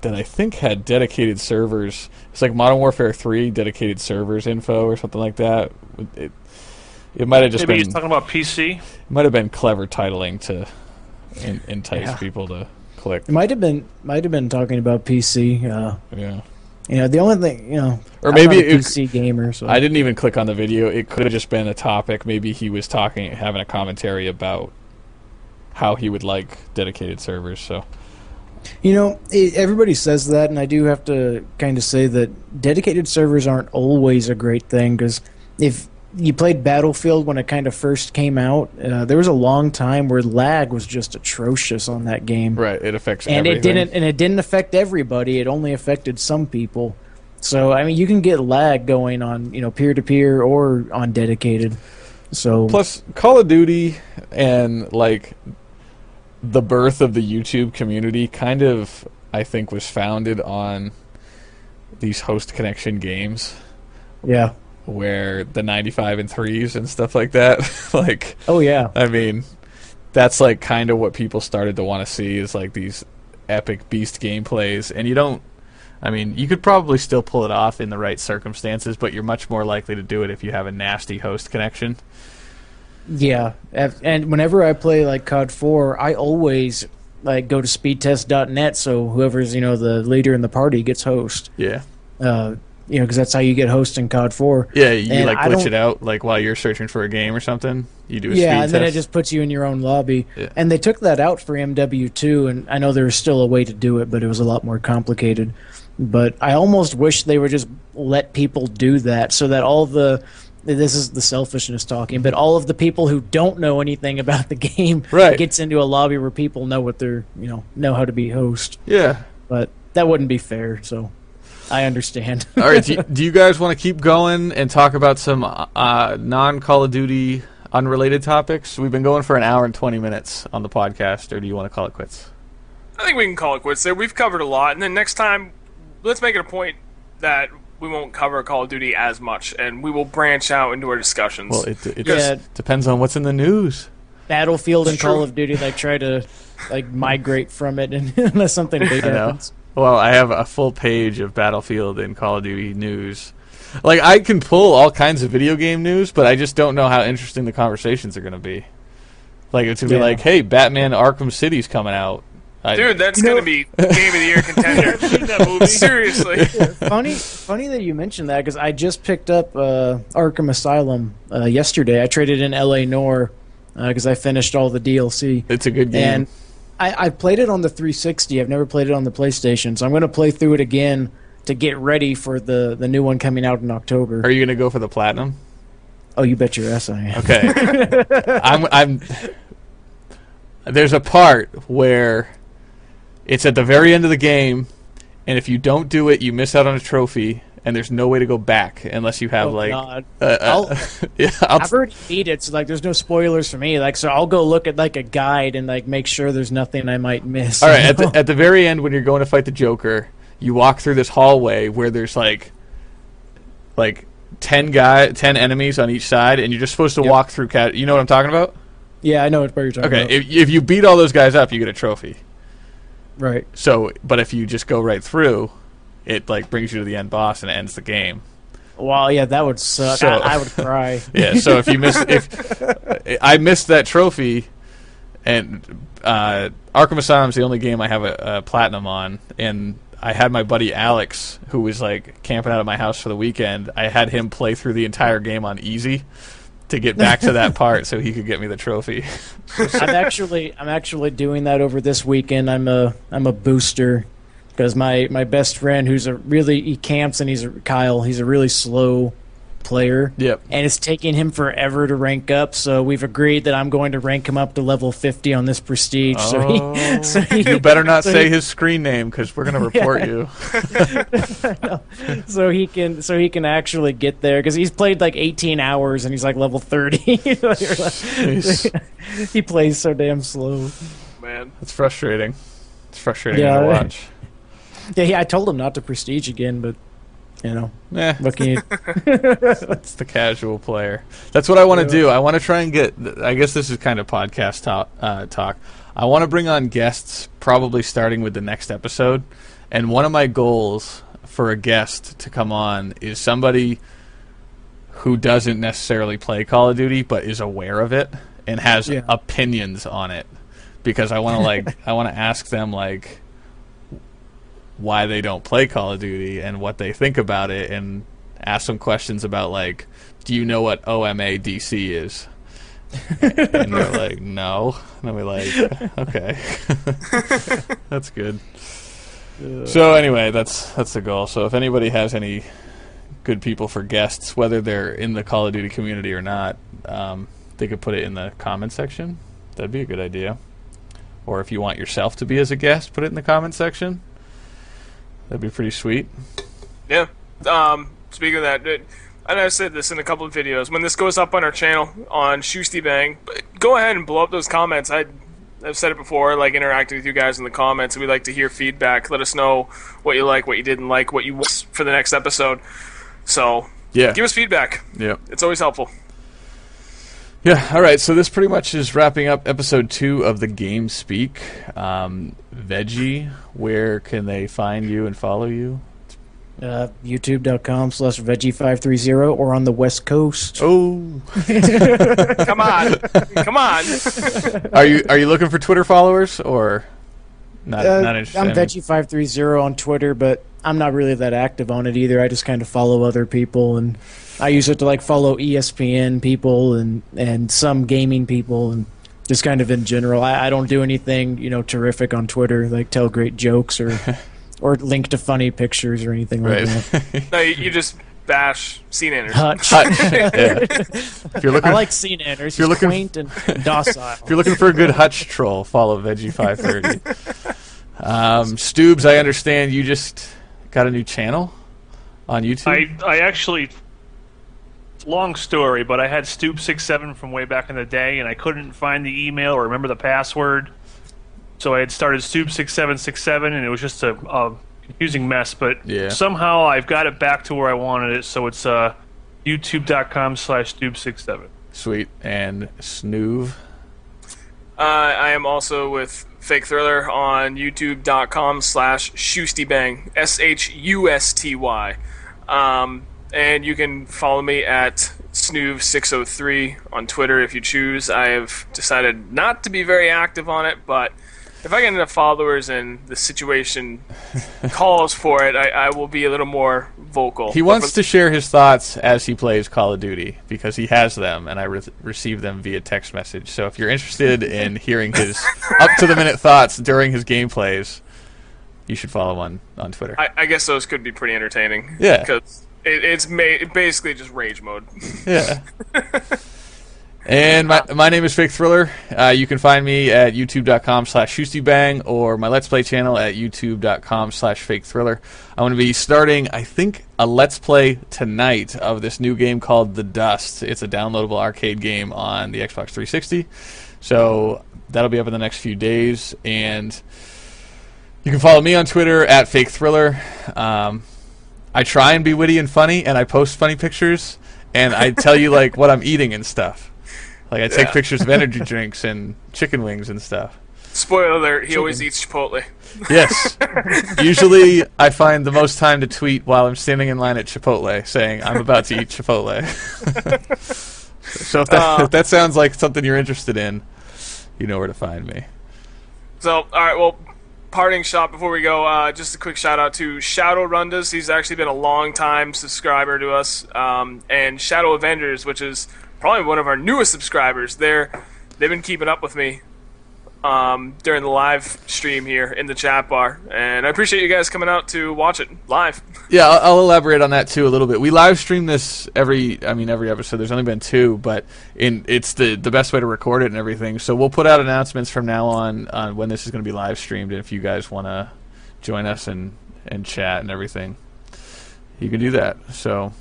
that I think had dedicated servers. It's like Modern Warfare 3 dedicated servers info or something like that. It might have just maybe been... he's talking about PC? It might have been clever titling to entice people to click. It might have been talking about PC. Yeah. You know, the only thing, you know... Or maybe I'm not a PC gamer, so... I didn't even click on the video. It could have just been a topic. Maybe he was having a commentary about how he would like dedicated servers, so... You know, everybody says that, and I do have to kind of say that dedicated servers aren't always a great thing, because if you played Battlefield when it kind of first came out, there was a long time where lag was just atrocious on that game. Right, it affects and everything. It didn't affect everybody. It only affected some people. So I mean, you can get lag going on peer-to-peer or on dedicated. So plus Call of Duty and like the birth of the YouTube community kind of, I think, was founded on these host connection games. Yeah. Where the 95 and 3s and stuff like that. Like, oh yeah. I mean, that's like kind of what people started to want to see, is like these epic beast gameplays. And you could probably still pull it off in the right circumstances, but you're much more likely to do it if you have a nasty host connection. Yeah, and whenever I play like COD 4, I always like go to speedtest.net, so whoever's the leader in the party gets host. Yeah. Because that's how you get host in COD 4. Yeah, you and like glitch it out like while you're searching for a game or something. You do a speed and test. then it just puts you in your own lobby. Yeah. And they took that out for MW2, and I know there was still a way to do it, but it was a lot more complicated. But I almost wish they would just let people do that, so that this is the selfishness talking, but all of the people who don't know anything about the game gets into a lobby where people know what they're know how to be host. Yeah. But that wouldn't be fair, so I understand. All right, do you guys want to keep going and talk about some non-Call of Duty unrelated topics? We've been going for an hour and 20 minutes on the podcast, or do you want to call it quits? I think we can call it quits there. We've covered a lot, and then next time, let's make it a point that we won't cover Call of Duty as much, and we will branch out into our discussions. Well, it depends on what's in the news. Battlefield and Call of Duty, try to migrate from it unless something big happens. Well, I have a full page of Battlefield and Call of Duty news. Like, I can pull all kinds of video game news, but I just don't know how interesting the conversations are going to be. Like, it's going to be like, hey, Batman Arkham City's coming out. Dude, that's going to be Game of the Year contender. That movie. Seriously. Yeah, funny that you mentioned that, because I just picked up Arkham Asylum yesterday. I traded in L.A. Noire because I finished all the DLC. It's a good game. And I played it on the 360. I've never played it on the PlayStation, so I'm going to play through it again to get ready for the new one coming out in October. Are you going to go for the Platinum? Oh, you bet your ass I am. Okay. I'm there's a part where it's at the very end of the game, and if you don't do it, you miss out on a trophy, and there's no way to go back unless you have God. I've already beat it, so there's no spoilers for me. So I'll go look at a guide and make sure there's nothing I might miss. All right, at the very end when you're going to fight the Joker, you walk through this hallway where there's like 10 enemies on each side, and you're just supposed to walk through. You know what I'm talking about? Yeah, I know what you're talking about. Okay, if you beat all those guys up, you get a trophy. Right. So, but if you just go right through, it brings you to the end boss and it ends the game. Well, yeah, that would suck. So, I would cry. Yeah. So if I missed that trophy, and Arkham Asylum is the only game I have a platinum on, and I had my buddy Alex, who was camping out at my house for the weekend. I had him play through the entire game on easy to get back to that part so he could get me the trophy. I'm actually doing that over this weekend. I'm a booster because my best friend, he camps, and Kyle. He's a really slow player. Yep. And it's taking him forever to rank up. So we've agreed that I'm going to rank him up to level 50 on this prestige. Oh. You better not say his screen name because we're going to report you. So he can actually get there because he's played 18 hours and he's level 30. He plays so damn slow. Man, it's frustrating. It's frustrating to watch. Yeah, I told him not to prestige again, but what can you... It's the casual player. That's what I want to do. I want to try and get... I guess this is kind of podcast talk. I want to bring on guests, probably starting with the next episode. And one of my goals for a guest to come on is somebody who doesn't necessarily play Call of Duty, but is aware of it and has opinions on it. Because I want to I want to ask them why they don't play Call of Duty and what they think about it, and ask some questions about do you know what OMA DC is? And they're like, no. And I'll be okay. That's good. So anyway, that's the goal. So if anybody has any good people for guests, whether they're in the Call of Duty community or not, they could put it in the comment section. That'd be a good idea. Or if you want yourself to be as a guest, put it in the comment section. That'd be pretty sweet. Yeah. Speaking of that, and I've said this in a couple of videos, when this goes up on our channel on Shoosty Bang, go ahead and blow up those comments. I've said it before, like interacting with you guys in the comments. We like to hear feedback. Let us know what you like, what you didn't like, what you want for the next episode. So yeah, give us feedback. Yeah, it's always helpful. Yeah, all right, so this pretty much is wrapping up episode 2 of the Game Speak. Veggie, where can they find you and follow you? YouTube.com/Veggie530 or on the West Coast. Oh. Come on. Come on. Are you looking for Twitter followers or not interested? I'm Veggie530 on Twitter, but I'm not really that active on it either. I just kind of follow other people, and I use it to like follow ESPN people and some gaming people, and just kind of in general. I don't do anything, terrific on Twitter, like tell great jokes or or link to funny pictures or anything like that. No, you just bash scene enters. Hutch. Yeah. If you're looking, I like scene enters. He's quaint and docile. If you're looking for a good Hutch troll, follow Veggie530. Stoobs, I understand you just got a new channel on YouTube? I actually, long story, but I had Stoop67 from way back in the day, and I couldn't find the email or remember the password. So I had started Stoop6767, and it was just a confusing mess. But somehow I've got it back to where I wanted it, so it's youtube.com/Stoop67. Sweet. And Snoov? I am also with FakeThriller on youtube.com/Shoostybang, SHUSTY. And you can follow me at Snoov603 on Twitter if you choose. I have decided not to be very active on it, but if I get enough followers and the situation calls for it, I will be a little more vocal. He wants to share his thoughts as he plays Call of Duty because he has them, and I receive them via text message. So if you're interested in hearing his up-to-the-minute thoughts during his gameplays, you should follow him on Twitter. I guess those could be pretty entertaining. Yeah. Because it's basically just rage mode. Yeah. And my name is FakeThriller. You can find me at youtube.com/Shoostybang or my Let's Play channel at youtube.com/FakeThriller. I'm going to be starting, I think, a Let's Play tonight of this new game called The Dust. It's a downloadable arcade game on the Xbox 360. So that'll be up in the next few days. And you can follow me on Twitter at FakeThriller. I try and be witty and funny, and I post funny pictures, and I tell you like what I'm eating and stuff. Like I take pictures of energy drinks and chicken wings and stuff. Spoiler alert, he always eats Chipotle. Yes. Usually I find the most time to tweet while I'm standing in line at Chipotle saying I'm about to eat Chipotle. So if that sounds like something you're interested in, you know where to find me. So, all right, well, parting shot before we go, just a quick shout out to Shadow Rundas. He's actually been a long time subscriber to us, and Shadow Avengers, which is probably one of our newest subscribers. They've been keeping up with me during the live stream here in the chat bar, and I appreciate you guys coming out to watch it live. Yeah, I'll elaborate on that too a little bit. We live stream this every episode. There's only been 2, but it's the best way to record it and everything. So we'll put out announcements from now on when this is going to be live streamed, and if you guys want to join us and chat and everything, you can do that. So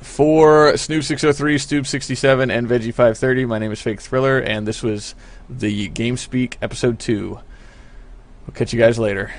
for Snoop603, Stoop67, and Veggie530, my name is FakeThriller, and this was the GameSpeak episode 2. We'll catch you guys later.